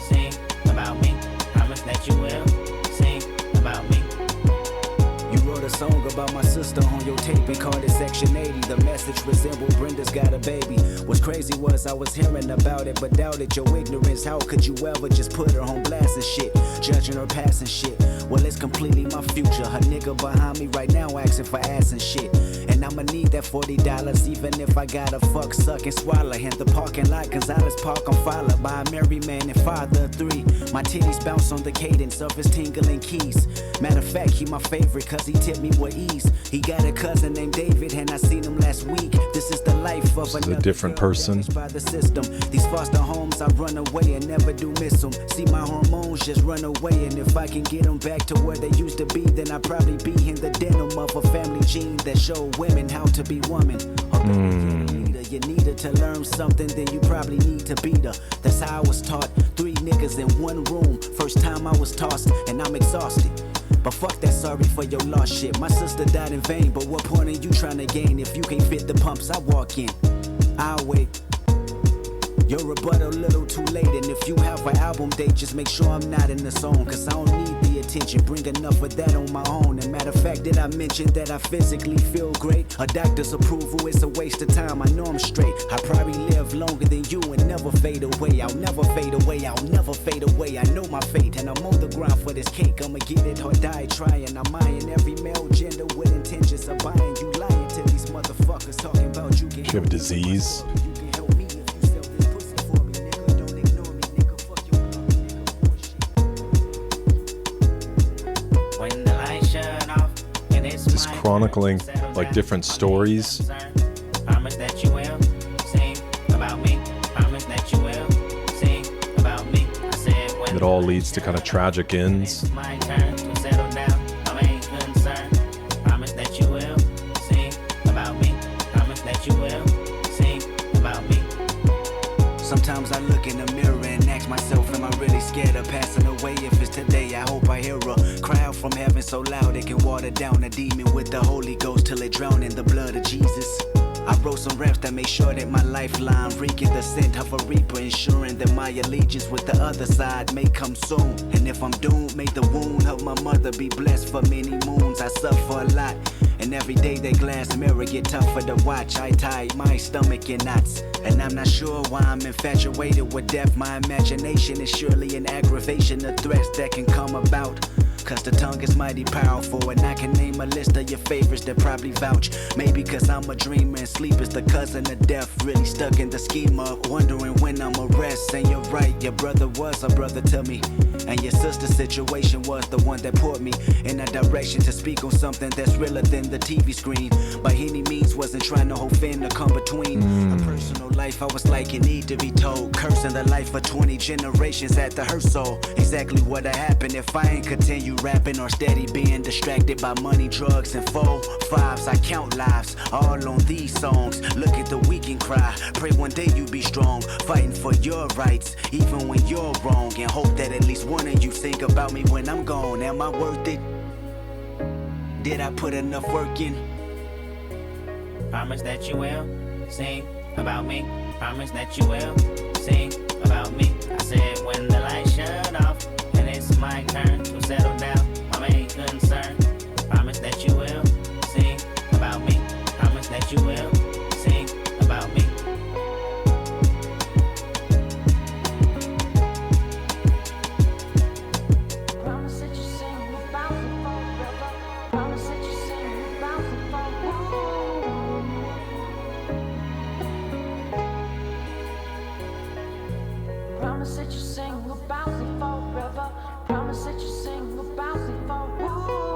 sing about me. Promise that you will sing about me. You wrote a song about my sister on your tape and called it Section 80. The message resembled Brenda's got a baby. What's crazy was I was hearing about it, but doubted your ignorance. How could you ever just put her on blast and shit? Judging her past and shit. Well, it's completely my future. Her nigga behind me right now asking for ass and shit. And I'ma need that $40 even if I gotta fuck, suck, and swallow. In the parking lot, Gonzalez Park, I'm followed by a married man and father of 3. My titties bounce on the cadence of his tingling keys. Matter of fact, he my favorite cause he tipped me with ease. He got a cousin named David and I seen him last week. This is the life of a different person. By the system. These foster homes I run away and never do miss them. See my hormones just run away, and if I can get them back to where they used to be, then I'd probably be in the denim of a family gene that showed women how to be woman. You need her to learn something, then you probably need to beat her. That's how I was taught. 3 niggas in one room. First time I was tossed and I'm exhausted. But fuck that sorry for your lost shit. My sister died in vain, but what point are you trying to gain if you can't fit the pumps I walk in? I'll wait. Your rebuttal a little too late, and if you have an album date, just make sure I'm not in the zone, cause I don't need the attention, bring enough of that on my own. And matter of fact, did I mention that I physically feel great? A doctor's approval is a waste of time, I know I'm straight. I probably live longer than you and never fade away. I'll never fade away, I'll never fade away. I know my fate, and I'm on the ground for this cake. I'ma get it or die trying. I'm eyeing every male gender with intentions of buying. You lying to these motherfuckers talking about you can. You have a disease. Just chronicling like different stories. Promise that you will sing about me. Promise that you will sing about me. I said when it all leads to kind of tragic ends. my turn to settle down. My main concern. Promise that you will sing about me. Promise that you will sing about me. Sometimes I look in the mirror and ask myself, am I really scared of passing away? If it's today, I hope I hear a cry out from heaven so loud it can water down a demon with the Holy Ghost till it drown in the blood of Jesus. I wrote some raps that made sure that my lifeline reeking the scent of a reaper, ensuring that my allegiance with the other side may come soon. And if I'm doomed, may the wound of my mother be blessed for many moons. I suffer a lot, and every day that glass mirror get tougher to watch. I tie my stomach in knots, and I'm not sure why I'm infatuated with death. My imagination is surely an aggravation of threats that can come about. Cause the tongue is mighty powerful, and I can name a list of your favorites that probably vouch. Maybe cause I'm a dreamer and sleep is the cousin of death. Really stuck in the scheme of wondering when I'ma rest. And you're right, your brother was a brother to me. And your sister's situation was the one that put me in a direction to speak on something that's realer than the TV screen. By any means, wasn't trying to offend or come between. A personal life, I was like, you need to be told. Cursing the life of 20 generations at the hurt soul. Exactly what'd happen if I ain't continue rapping or steady being distracted by money, drugs, and 4-5s. I count lives all on these songs. Look at the weak and cry. Pray one day you be strong, fighting for your rights, even when you're wrong. And hope that at least one of you think about me when I'm gone. Am I worth it? Did I put enough work in? Promise that you will sing about me. Promise that you will sing about me. I said when the lights shut off and it's my turn to settle down, my main concern. Promise that you will sing about me. Promise that you will sing about me. Promise that you sing about me forever. Promise that you sing about me forever. Promise that you sing about me forever. Promise that you sing about me forever.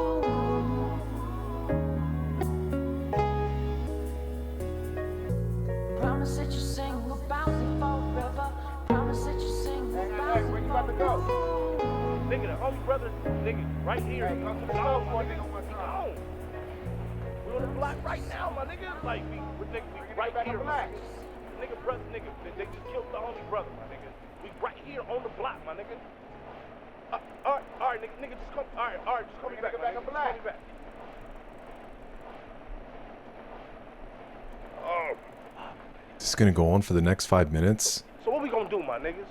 Promise that you sing about me forever. Promise that you sing about me. Where you about to go? Nigga, the homie brother, nigga, right here. Hey, come to the show for a nigga one time. We on the block right now, my nigga. Like, we right here. Nigga, brother, nigga, they just killed the homie brother, my nigga. We right here on the block, my nigga. All right, nigga, just come. All right, just call me back. Back up black. Call me back. Oh. Is this gonna go on for the next 5 minutes? So what we gonna do, my niggas?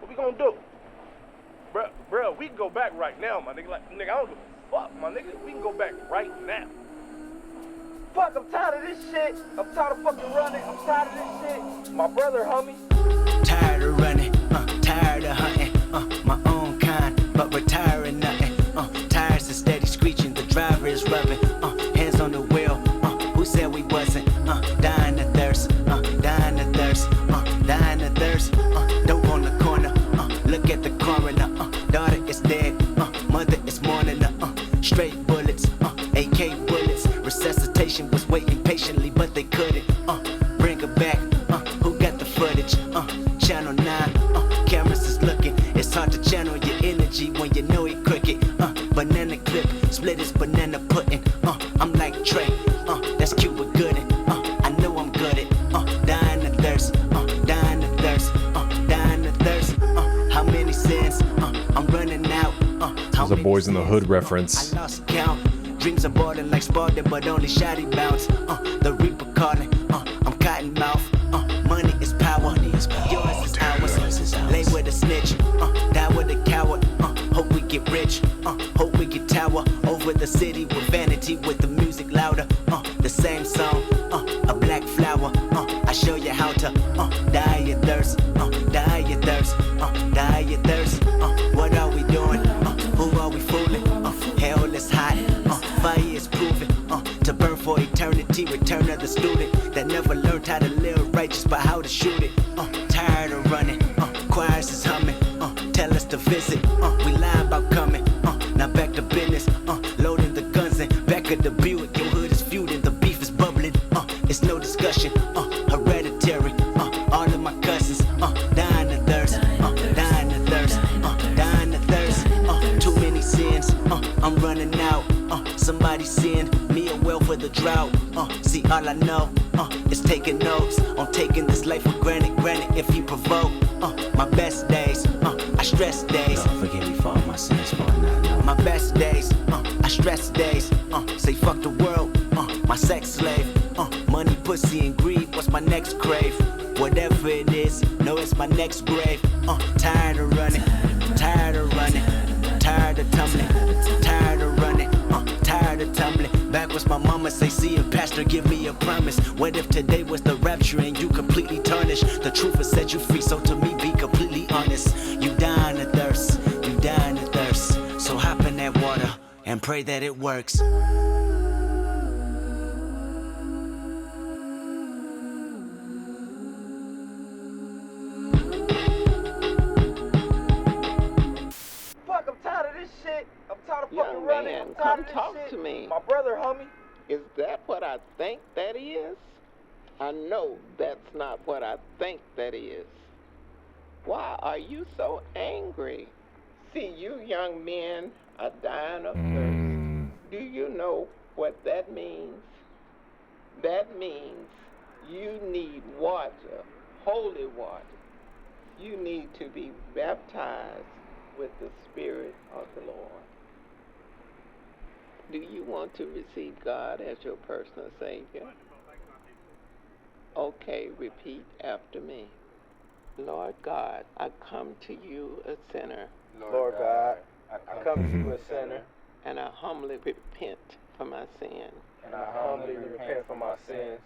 What we gonna do? Bruh, we can go back right now, my nigga. Like, nigga, I don't give a fuck, my nigga. We can go back right now. Fuck, I'm tired of this shit. I'm tired of fucking running. I'm tired of this shit. My brother, homie. Tired of running, tired of hunting, my own kind, but retiring nothing. Tires are steady screeching, the driver is rubbing, hands on the wheel. Who said we wasn't? Dying of thirst, dying of thirst, dying of thirst. Dope on the corner, look at the coroner. Daughter is dead, mother is mourning. Straight bullets, AK bullets. Resuscitation was waiting patiently, but they couldn't. Bring her back. Who got the footage? Channel 9. Cameras is looking. It's hard to channel your energy when you know it crooked. Banana clip, split is banana pudding. I'm like Trey. That's Cuba Gooding. I know I'm good at. Dying of thirst. Dying of thirst. Dying of thirst. How many sins? I'm running out. There's a Boys in the Hood reference. I lost count. Dreams are boarding like Spartan, but only shoddy bounce. The Reaper calling. I'm cotton mouth. Money is power. Yours is ours. Lay with a snitch. Die with a coward. Hope we get rich. Hope we get tower over the city with vanity, with the music louder. The same song. A black flower. I show you how to die your thirst. Die your thirst. Die your thirst. What are we doing? Who are we fooling? Hell is hot. Fire is proven to burn for eternity. Return of the student that never learned how to live righteous, but how to shoot it. Tired of running. Choirs is humming. Tell us to visit. We lie about coming. Now back to business. Loading the guns and back at the Buick. Your hood is feuding. The beef is bubbling. It's no discussion. Hereditary. All of my cousins. Dying of thirst. Dying of thirst. Dying of thirst. Too many sins. I'm running out. Somebody send me a well for the drought. See, all I know is taking notes on taking this life for granted. Granted, if you provoke my best days, I stress days. Forgive me for all my sins, for not knowing. My best days, I stress days. Say fuck the world, my sex slave. Money, pussy, and greed. What's my next crave? Whatever it is, no, it's my next grave. Tired of running, tired of running, tired of tumbling, tired of running. Tired of tumbling backwards, my mama say, see a pastor, give me a promise. What if today was the rapture and you completely tarnished? The truth will set you free, so to me, be completely honest. You dying of thirst, you dying of thirst. So hop in that water and pray that it works. tired of this talk shit. to me. My brother, homie. Is that what I think that is? I know that's not what I think that is. Why are you so angry? See, you young men are dying of thirst. Do you know what that means? That means you need water, holy water. You need to be baptized with the Spirit of the Lord. Do you want to receive God as your personal Savior? Okay, repeat after me. Lord God, I come to you a sinner. Lord God, I come to you a sinner. And I humbly repent for my sin. And I humbly repent for my sins.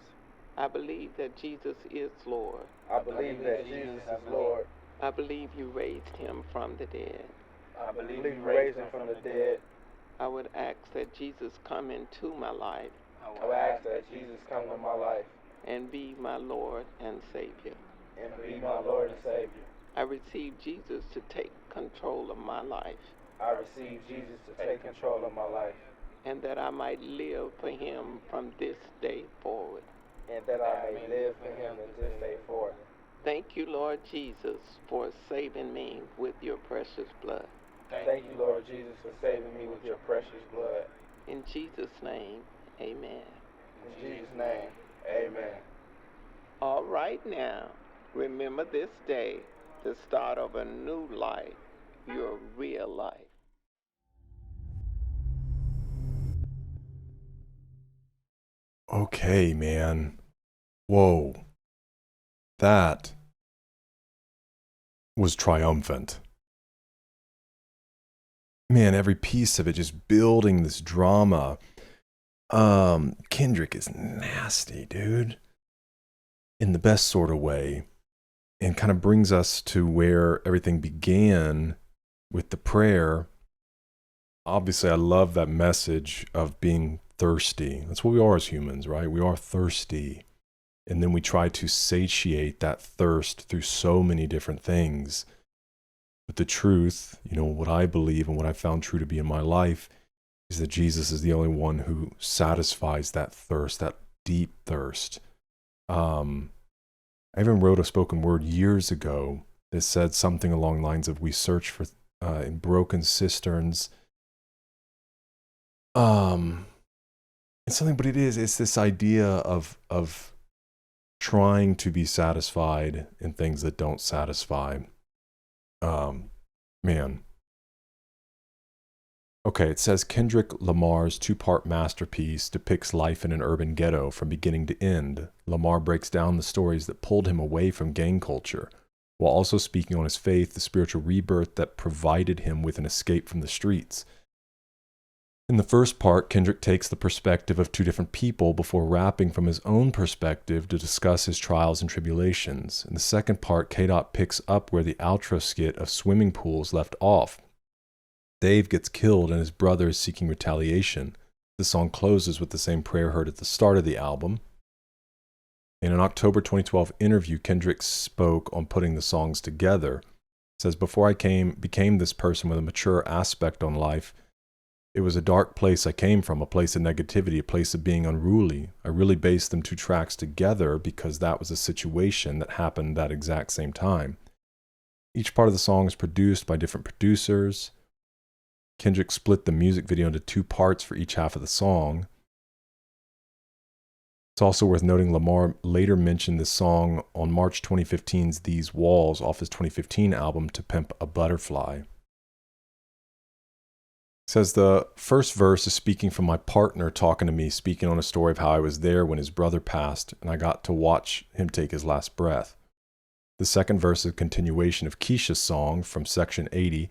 I believe that Jesus is Lord. I believe that Jesus is Lord. I believe you raised him from the dead. I believe you raised him from the dead. I would ask that Jesus come into my life. I would ask that Jesus come into my life. And be my Lord and Savior. And be my Lord and Savior. I receive Jesus to take control of my life. I receive Jesus to take control of my life. And that I might live for him from this day forward. And that I may live for him from this day forward. Thank you, Lord Jesus, for saving me with your precious blood. Thank you, Lord Jesus, for saving me with your precious blood. In Jesus' name, amen. In Jesus' name, amen. All right now, remember this day, the start of a new life, your real life. Okay, man. Whoa. That was triumphant. Man, every piece of it just building this drama. Kendrick is nasty, dude. In the best sort of way. And kind of brings us to where everything began with the prayer. Obviously, I love that message of being thirsty. That's what we are as humans, right? We are thirsty. And then we try to satiate that thirst through so many different things. But the truth, you know, what I believe and what I found true to be in my life is that Jesus is the only one who satisfies that thirst, that deep thirst. I even wrote a spoken word years ago that said something along the lines of we search for in broken cisterns. It's something, but it's this idea of trying to be satisfied in things that don't satisfy. Man. Okay, it says Kendrick Lamar's two-part masterpiece depicts life in an urban ghetto from beginning to end. Lamar breaks down the stories that pulled him away from gang culture, while also speaking on his faith, the spiritual rebirth that provided him with an escape from the streets. In the first part, Kendrick takes the perspective of two different people before rapping from his own perspective to discuss his trials and tribulations. In the second part, A.A. picks up where the outro skit of swimming pools left off. Dave gets killed and his brother is seeking retaliation. The song closes with the same prayer heard at the start of the album. In an October 2012 interview, Kendrick spoke on putting the songs together. It says, "Before I became this person with a mature aspect on life, it was a dark place I came from, a place of negativity, a place of being unruly. I really based them two tracks together because that was a situation that happened that exact same time. Each part of the song is produced by different producers. Kendrick split the music video into two parts for each half of the song. It's also worth noting Lamar later mentioned this song on March 2015's These Walls off his 2015 album To Pimp a Butterfly. It says the first verse is speaking from my partner talking to me, speaking on a story of how I was there when his brother passed and I got to watch him take his last breath. The second verse is a continuation of Keisha's song from Section 80.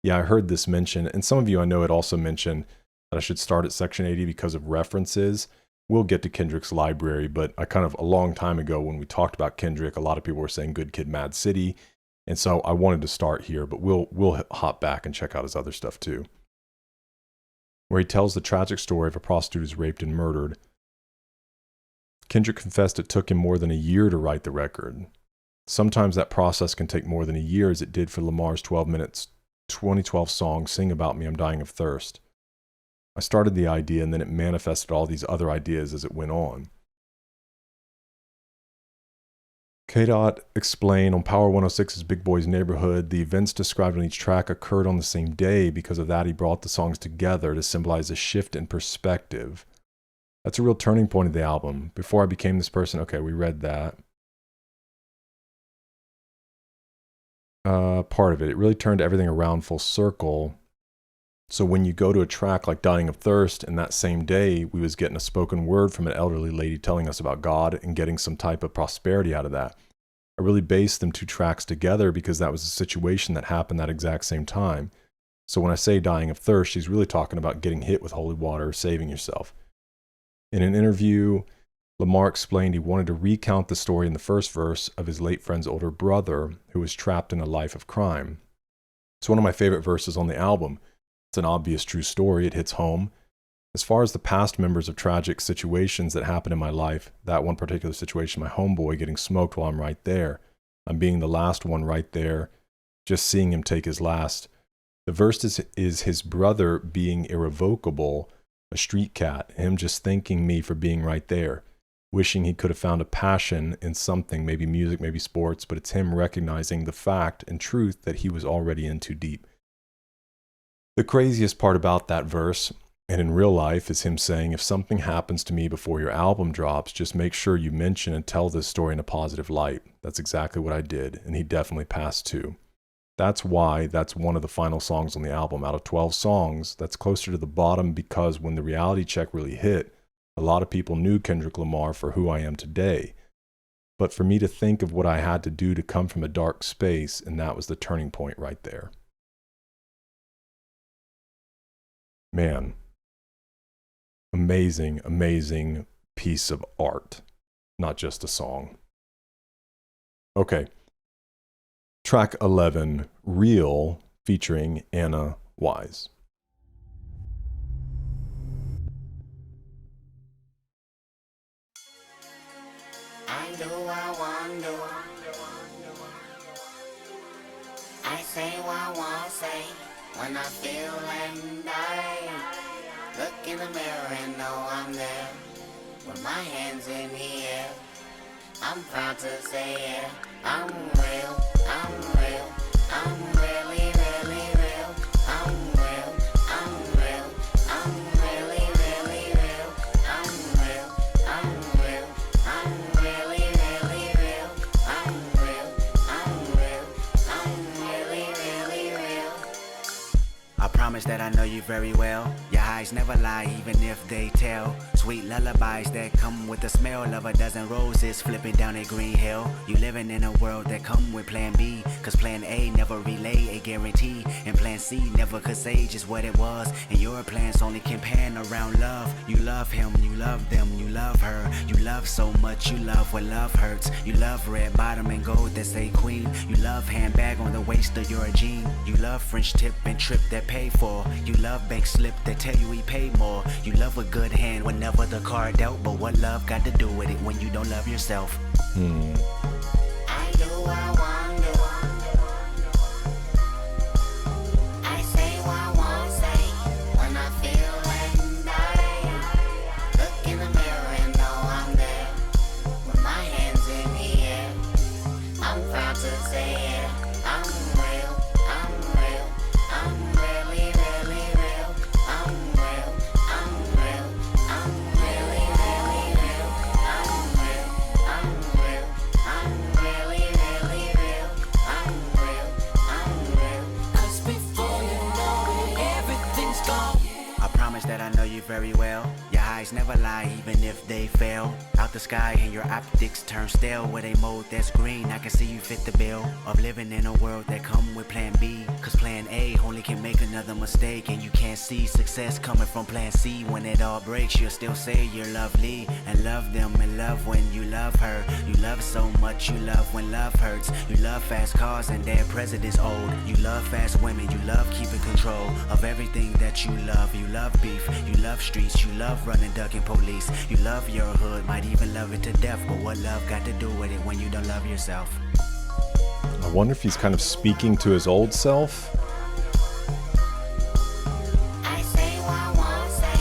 Yeah, I heard this mentioned, and some of you I know had also mentioned that I should start at Section 80 because of references. We'll get to Kendrick's library, but I kind of, a long time ago when we talked about Kendrick, a lot of people were saying Good Kid, M.A.A.D City, and so I wanted to start here, but we'll hop back and check out his other stuff too. Where he tells the tragic story of a prostitute who's raped and murdered. Kendrick confessed it took him more than a year to write the record. Sometimes that process can take more than a year, as it did for Lamar's 12 minutes 2012 song, Sing About Me, I'm Dying of Thirst. I started the idea and then it manifested all these other ideas as it went on. K-Dot explained on Power 106's Big Boy's Neighborhood, the events described on each track occurred on the same day. Because of that, he brought the songs together to symbolize a shift in perspective. That's a real turning point of the album. Before I became this person, okay, we read that. Part of it. It really turned everything around full circle. So when you go to a track like Dying of Thirst, and that same day we was getting a spoken word from an elderly lady telling us about God and getting some type of prosperity out of that. I really based them two tracks together because that was a situation that happened that exact same time. So when I say Dying of Thirst, she's really talking about getting hit with holy water, saving yourself. In an interview, Lamar explained he wanted to recount the story in the first verse of his late friend's older brother who was trapped in a life of crime. It's one of my favorite verses on the album. It's an obvious true story. It hits home. As far as the past members of tragic situations that happened in my life, that one particular situation, my homeboy getting smoked while I'm right there. I'm being the last one right there, just seeing him take his last. The verse is his brother being irrevocable, a street cat, him just thanking me for being right there, wishing he could have found a passion in something, maybe music, maybe sports, but it's him recognizing the fact and truth that he was already in too deep. The craziest part about that verse, and in real life, is him saying, if something happens to me before your album drops, just make sure you mention and tell this story in a positive light. That's exactly what I did, and he definitely passed too. That's why that's one of the final songs on the album. Out of 12 songs, that's closer to the bottom because when the reality check really hit, a lot of people knew Kendrick Lamar for who I am today. But for me to think of what I had to do to come from a dark space, and that was the turning point right there. Man, amazing, amazing piece of art, not just a song. Okay, track 11, Real, featuring Anna Wise. I do, I want to. I say what I want to say. When I feel and I look in the mirror and know I'm there. With my hands in the air, I'm proud to say it. I'm real, I'm real, I'm really, really real. I'm real, I'm real, I'm really, really real. I'm real, I'm real, I'm really, really real. I'm real, I'm real, I'm really, really real. I promise that I know you very well. Your eyes never lie, even if they tell. Sweet lullabies that come with the smell of a dozen roses flipping down a green hill. You living in a world that come with plan B, cause plan A never relay a guarantee, and plan C never could say just what it was. And your plans only can pan around love. You love him, you love them, you love her. You love so much, you love what love hurts. You love red bottom and gold that say queen. You love handbag on the waist of your jean. You love French tip and trip that pay for. You love bank slip that tell you he paid more. You love a good hand whenever the card dealt, but what love got to do with it when you don't love yourself? I do what I want to. I say what I want to say. When I feel and I look in the mirror and know I'm there. With my hands in the air, I'm proud to say it. I'm real, I'm real, I'm really, really real. I'm real, I'm real, I'm really, really real. I'm real, I'm real, I'm really, really real. I'm real, I'm real. 'Cause before you know it, everything's gone. I promise that I know you very well. Your eyes never lie, even if they fail. Out the sky and your optics turn stale. With a mode that's green, I can see you fit the bill of living in a world that come with plan B. Cause plan A only can make another mistake, and you can't see success coming from plan C. When it all breaks, you'll still say you're lovely and love them and love when you love her. You love so much, you love when love hurts. You love fast cars and their presidents old. You love fast women, you love keeping control of everything that you love. You love beef, you love streets, you love running, ducking police. You love your hood, might even love it to death, but what love got to do with it when you don't love yourself? I wonder if he's kind of speaking to his old self. I say what I want to say.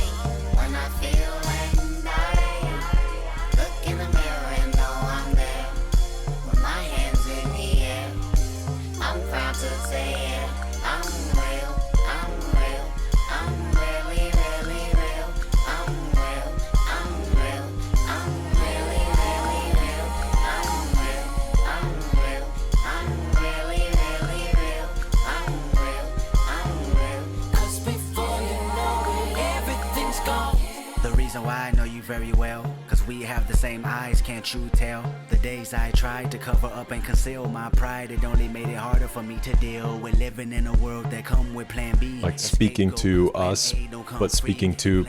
The reason why I know you very well, cause we have the same eyes, can't you tell? The days I tried to cover up and conceal my pride, it only made it harder for me to deal with living in a world that come with plan B. Like speaking to us, but speaking to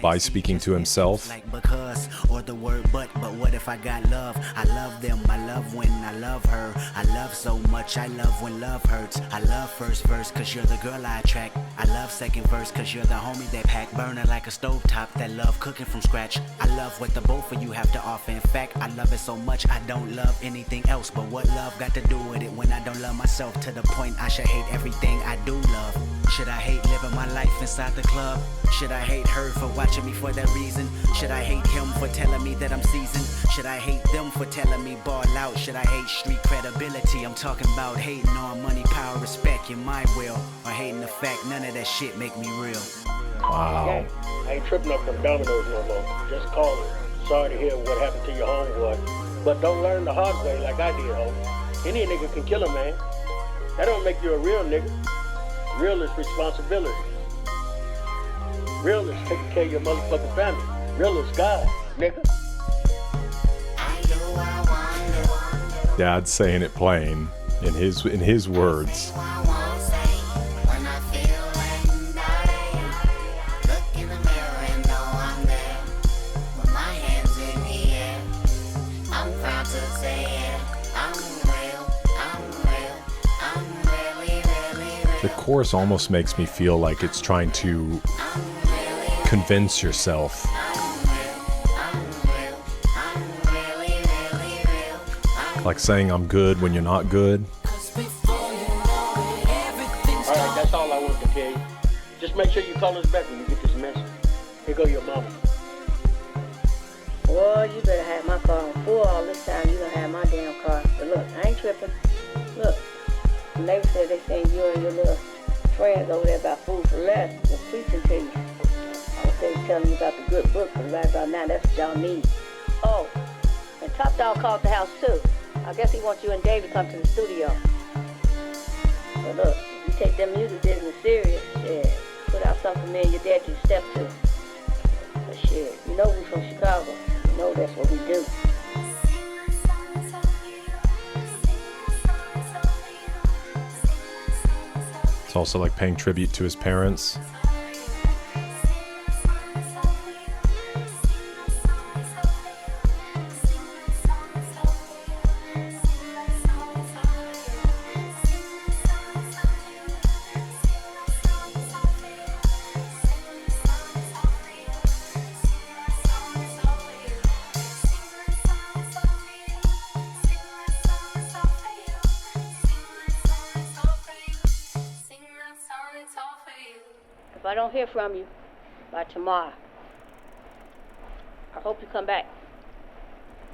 himself. Like because, or the word but what if I got love? I love them, I love when I love her. I love so much, I love when love hurts. I love first verse, cause you're the girl I attract. I love second verse, cause you're the homie that pack. Burner like a stovetop, that love cooking from scratch. I love what the both of you have to offer. In fact, I love it so much, I don't love anything else. But what love got to do with it when I don't love myself? To the point I should hate everything I do love. Should I hate living my life inside the club? Should I hate her for watching me for that reason? Should I hate him for telling me that I'm seasoned? Should I hate them for telling me ball out? Should I hate street credibility? I'm talking about hating on money, power, respect, in my will. Or hating the fact none of that shit make me real. Wow. I ain't tripping up from dominoes no more. Just call it. Sorry to hear what happened to your homeboy. But don't learn the hard way like I did, homie. Any nigga can kill a man. That don't make you a real nigga. Real is responsibility. Real is taking care of your motherfucking family. Real is God, nigga. Dad's saying it plain in his words. The chorus almost makes me feel like it's trying to convince yourself. Like saying I'm good when you're not good. Alright, that's all I wanted to tell you. Just make sure you call us back when you get this message. Here go your mama. Boy, you better have my car on full all this time. You don't have my damn car. But look, I ain't tripping. Look, the neighbor said they saying you and your little friends over there about food for less. They're preaching to you. I was telling you about the good book, but right about now, that's what y'all need. Oh, and Top Dog called the house too. I guess he wants you and Dave to come to the studio. But look, if you take them music business serious, shit, put out something for me and your dad to step to. But shit, you know we from Chicago. You know that's what we do. It's also like paying tribute to his parents. If I don't hear from you by tomorrow, I hope you come back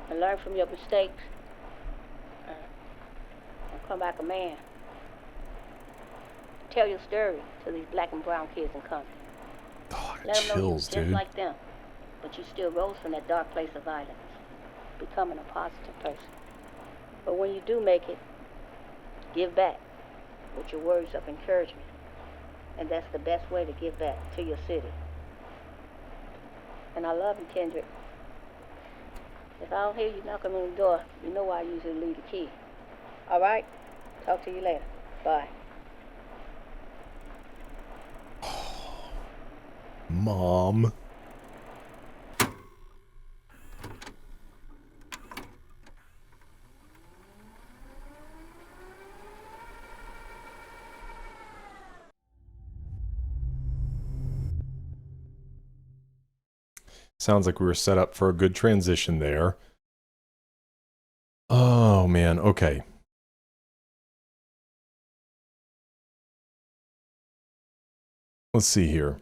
and learn from your mistakes and come back a man. Tell your story to these black and brown kids in Compton. Oh, Let them know you're chills, just dude. like them, but you still rose from that dark place of violence, becoming a positive person. But when you do make it, give back with your words of encouragement. And that's the best way to give back to your city. And I love you, Kendrick. If I don't hear you knocking on the door, you know I usually leave the key. All right? Talk to you later. Bye. Mom. Sounds like we were set up for a good transition there. Oh, man. Okay. Let's see here.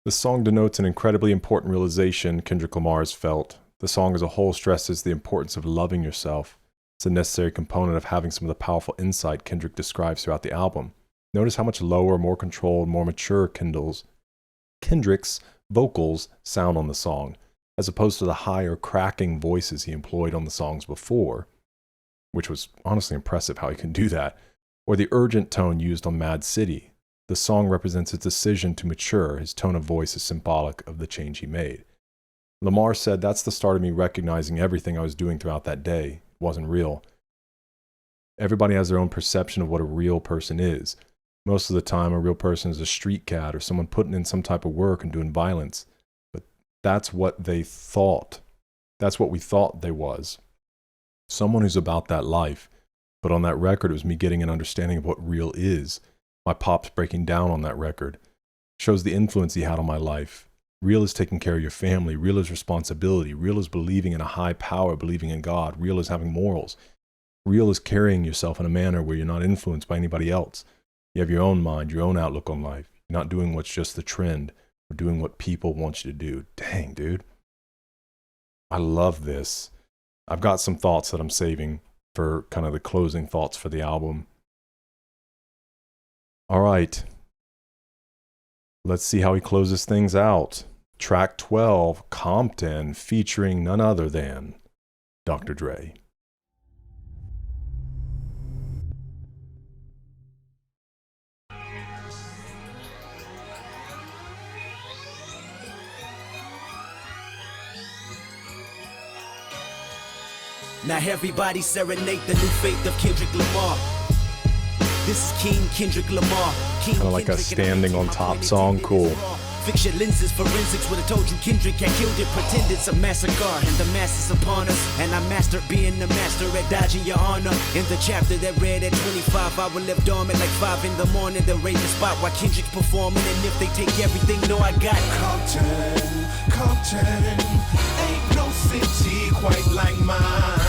This song denotes an incredibly important realization Kendrick Lamar has felt. The song as a whole stresses the importance of loving yourself. It's a necessary component of having some of the powerful insight Kendrick describes throughout the album. Notice how much lower, more controlled, more mature Kendrick's vocals sound on the song, as opposed to the higher, cracking voices he employed on the songs before, which was honestly impressive how he can do that, or the urgent tone used on M.A.A.D City. The song represents his decision to mature. His tone of voice is symbolic of the change he made. Lamar said, "That's the start of me recognizing everything I was doing throughout that day wasn't real." Everybody has their own perception of what a real person is. Most of the time, a real person is a street cat or someone putting in some type of work and doing violence. But that's what they thought. That's what we thought they was. Someone who's about that life. But on that record, it was me getting an understanding of what real is. My pop's breaking down on that record. Shows the influence he had on my life. Real is taking care of your family. Real is responsibility. Real is believing in a high power, believing in God. Real is having morals. Real is carrying yourself in a manner where you're not influenced by anybody else. You have your own mind, your own outlook on life. You're not doing what's just the trend or doing what people want you to do. Dang, dude. I love this. I've got some thoughts that I'm saving for kind of the closing thoughts for the album. All right. Let's see how he closes things out. Track 12, Compton, featuring none other than Dr. Dre. Now everybody serenade the new faith of Kendrick Lamar. This is King Kendrick Lamar. Kind of like a standing on top song. Cool. Fix your lenses, forensics would have told you Kendrick had killed it. Pretend it's a massacre and the mass is upon us. And I mastered being the master at dodging your honor. In the chapter that read at 25, I will live dormant like 5 in the morning. Then raise the spot while Kendrick's performing. And if they take everything, no, I got Compton, Compton, ain't no city quite like mine.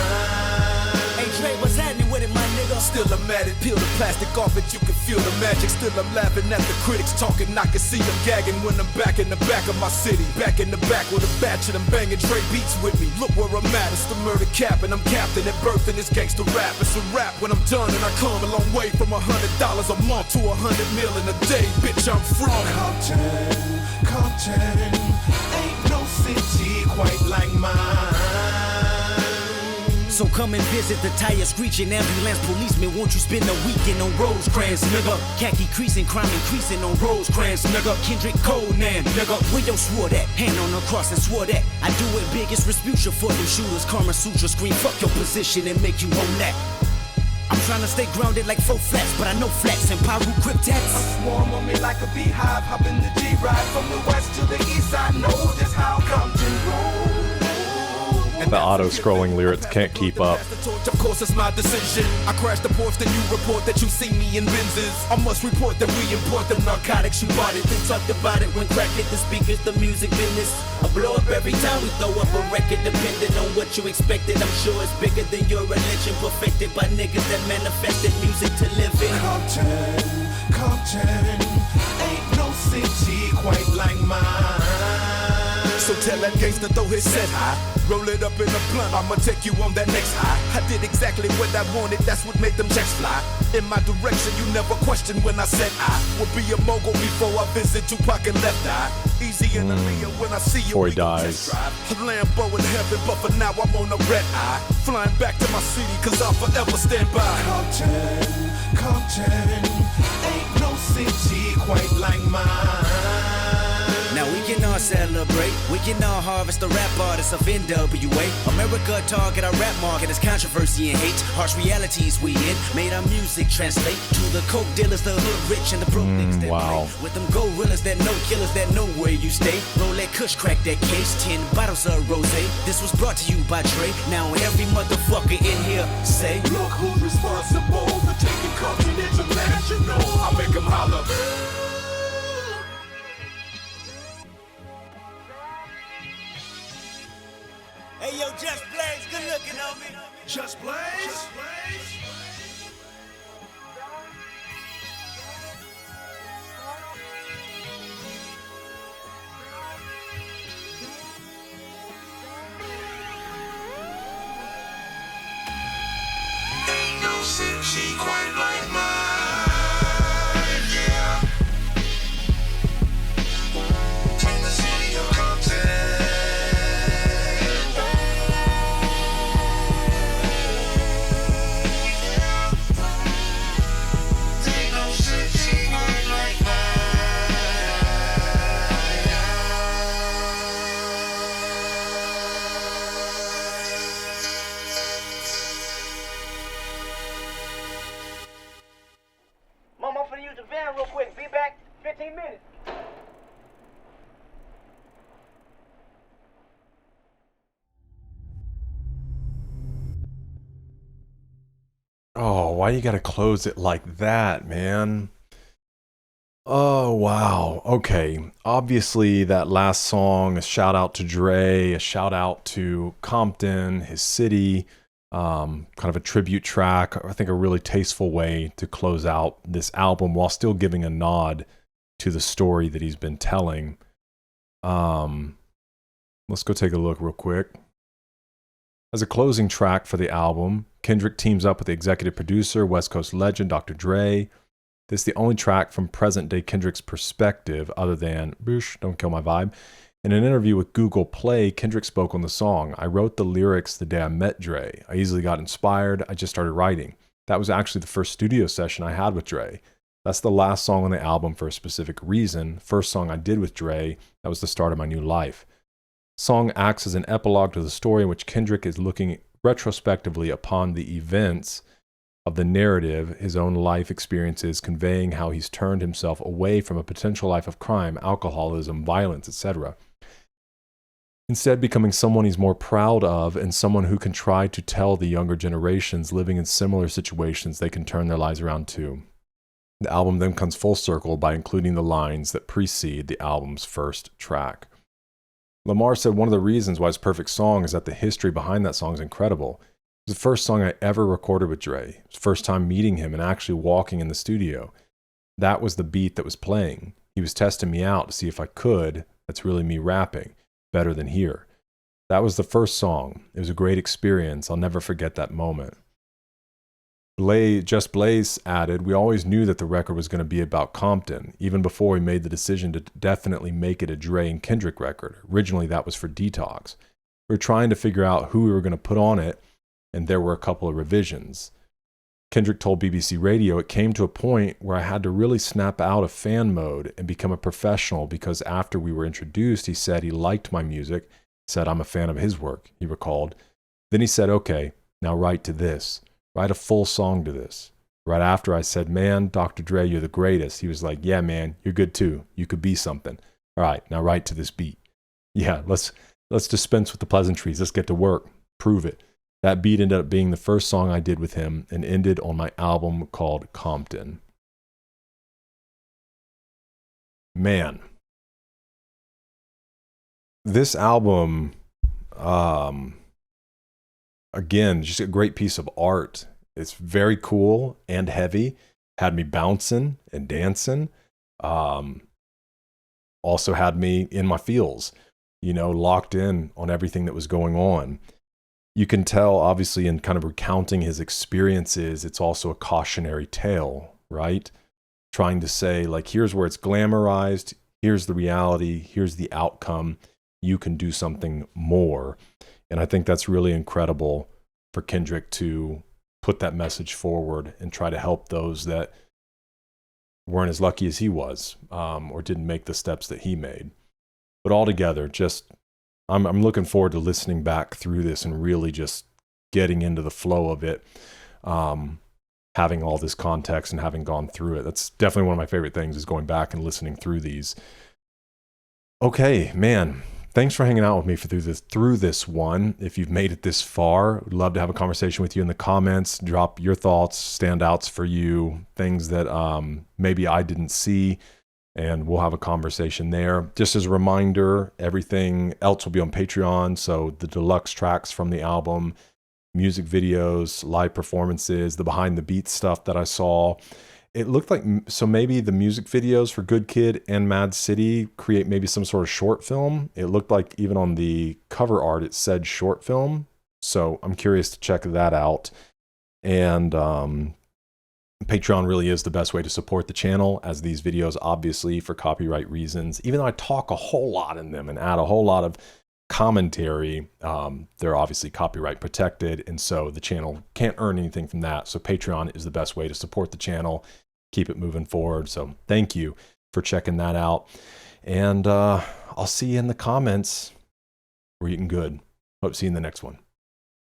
Hey Dre, what's happening with it, my nigga? Still I'm at it, peel the plastic off it, you can feel the magic. Still I'm laughing at the critics talking, I can see them gagging when I'm back in the back of my city. Back in the back with a batch of them banging Dre beats with me. Look where I'm at, it's the murder cap and I'm captain at birth in this gangster rap. It's a rap when I'm done and I come a long way from $100 a month to 100 mil in a day. Bitch, I'm from Compton, Compton, ain't no city quite like mine. So come and visit the tire screeching ambulance policeman. Won't you spend a weekend on Rosecrans, nigga? Khaki creasing, crime increasing on Rosecrans, nigga. Kendrick Conan, nigga. Where yo swore that? Hand on the cross and swore that. I do it biggest Resputia for them shooters. Karma Sutra scream, fuck your position and make you own that. I'm trying to stay grounded like 4 flats, but I know flats and Paru cryptats. A swarm on me like a beehive, hop in the G-Ride from the west to the east. I know just how Compton rolls. The auto-scrolling lyrics can't keep up. Of course it's my decision. I crash the ports, then you report that you see me in Benzes. I must report that we import them narcotics. You bought it, then talked about it when crack hit the speakers, the music business. I blow up every time we throw up a record, depending on what you expected. I'm sure it's bigger than your religion, perfected by niggas that manifested music to live in. Compton, Compton, ain't no city quite like mine. So tell that gangster throw his set high. Roll it up in a blunt, I'ma take you on that next high. I did exactly what I wanted, that's what made them checks fly. In my direction, you never questioned when I said I would be a mogul before I visit Tupac and Left Eye. Easy in the Leah when I see you. Before he dies. A Lambo in heaven, but for now I'm on a red eye. Flying back to my city, cause I'll forever stand by. Compton, Compton, ain't no city quite like mine. Now we can all celebrate, we can all harvest the rap artists of NWA. America target our rap market as controversy and hate. Harsh realities we in, made our music translate to the coke dealers, the hood rich and the broke niggas that wow. play. With them gorillas that know killers that know where you stay. Roll that kush, crack that case, 10 bottles of rosé. This was brought to you by Dre. Now every motherfucker in here say, look who's responsible for taking Compton international. I make them holler. Hey yo, Just Blaze, good looking on me. Just Blaze? Just Blaze? Ain't no city quite like mine, yeah. In the city of Compton. Like why you gotta close it like that, man? Oh, wow. Okay. Obviously, that last song, a shout out to Dre, a shout out to Compton, his city, kind of a tribute track. I think a really tasteful way to close out this album while still giving a nod to the story that he's been telling. Let's go take a look real quick. As a closing track for the album, Kendrick teams up with the executive producer, West Coast legend Dr. Dre. This is the only track from present-day Kendrick's perspective other than Boosh, Don't Kill My Vibe. In an interview with Google Play, Kendrick spoke on the song. I wrote the lyrics the day I met Dre. I easily got inspired. I just started writing. That was actually the first studio session I had with Dre. That's the last song on the album for a specific reason. First song I did with Dre, that was the start of my new life. Song acts as an epilogue to the story in which Kendrick is looking retrospectively upon the events of the narrative, his own life experiences, conveying how he's turned himself away from a potential life of crime, alcoholism, violence, etc. Instead, becoming someone he's more proud of and someone who can try to tell the younger generations living in similar situations they can turn their lives around too. The album then comes full circle by including the lines that precede the album's first track. Lamar said one of the reasons why it's a perfect song is that the history behind that song is incredible. It was the first song I ever recorded with Dre. It was the first time meeting him and actually walking in the studio. That was the beat that was playing. He was testing me out to see if I could. That's really me rapping. Better than here. That was the first song. It was a great experience. I'll never forget that moment. Blaze added, we always knew that the record was going to be about Compton, even before we made the decision to definitely make it a Dre and Kendrick record. Originally, that was for Detox. We were trying to figure out who we were going to put on it, and there were a couple of revisions. Kendrick told BBC Radio, it came to a point where I had to really snap out of fan mode and become a professional because after we were introduced, he said he liked my music, said I'm a fan of his work, he recalled. Then he said, okay, now write to this. Write a full song to this. Right after I said, man, Dr. Dre, you're the greatest. He was like, yeah, man, you're good too. You could be something. All right, now write to this beat. Yeah, let's dispense with the pleasantries. Let's get to work. Prove it. That beat ended up being the first song I did with him and ended on my album called Compton. Man. This album, again, just a great piece of art. It's very cool and heavy. Had me bouncing and dancing. Also had me in my feels, locked in on everything that was going on. You can tell, obviously, in kind of recounting his experiences, it's also a cautionary tale, right? Trying to say, like, here's where it's glamorized, here's the reality, here's the outcome. You can do something more. And I think that's really incredible for Kendrick to put that message forward and try to help those that weren't as lucky as he was, or didn't make the steps that he made. But altogether, I'm looking forward to listening back through this and really just getting into the flow of it, having all this context and having gone through it. That's definitely one of my favorite things, is going back and listening through these. Okay, man. Thanks for hanging out with me through this one. If you've made it this far, I'd love to have a conversation with you in the comments. Drop your thoughts, standouts for you, things that maybe I didn't see, and we'll have a conversation there. Just as a reminder, everything else will be on Patreon. So the deluxe tracks from the album, music videos, live performances, the behind the beats stuff that I saw. It looked like, so maybe the music videos for Good Kid and M.A.A.D City create maybe some sort of short film. It looked like even on the cover art, it said short film. So I'm curious to check that out. And Patreon really is the best way to support the channel, as these videos, obviously for copyright reasons, even though I talk a whole lot in them and add a whole lot of commentary, they're obviously copyright protected. And so the channel can't earn anything from that. So Patreon is the best way to support the channel, keep it moving forward. So thank you for checking that out. And I'll see you in the comments. We're eating good. Hope to see you in the next one.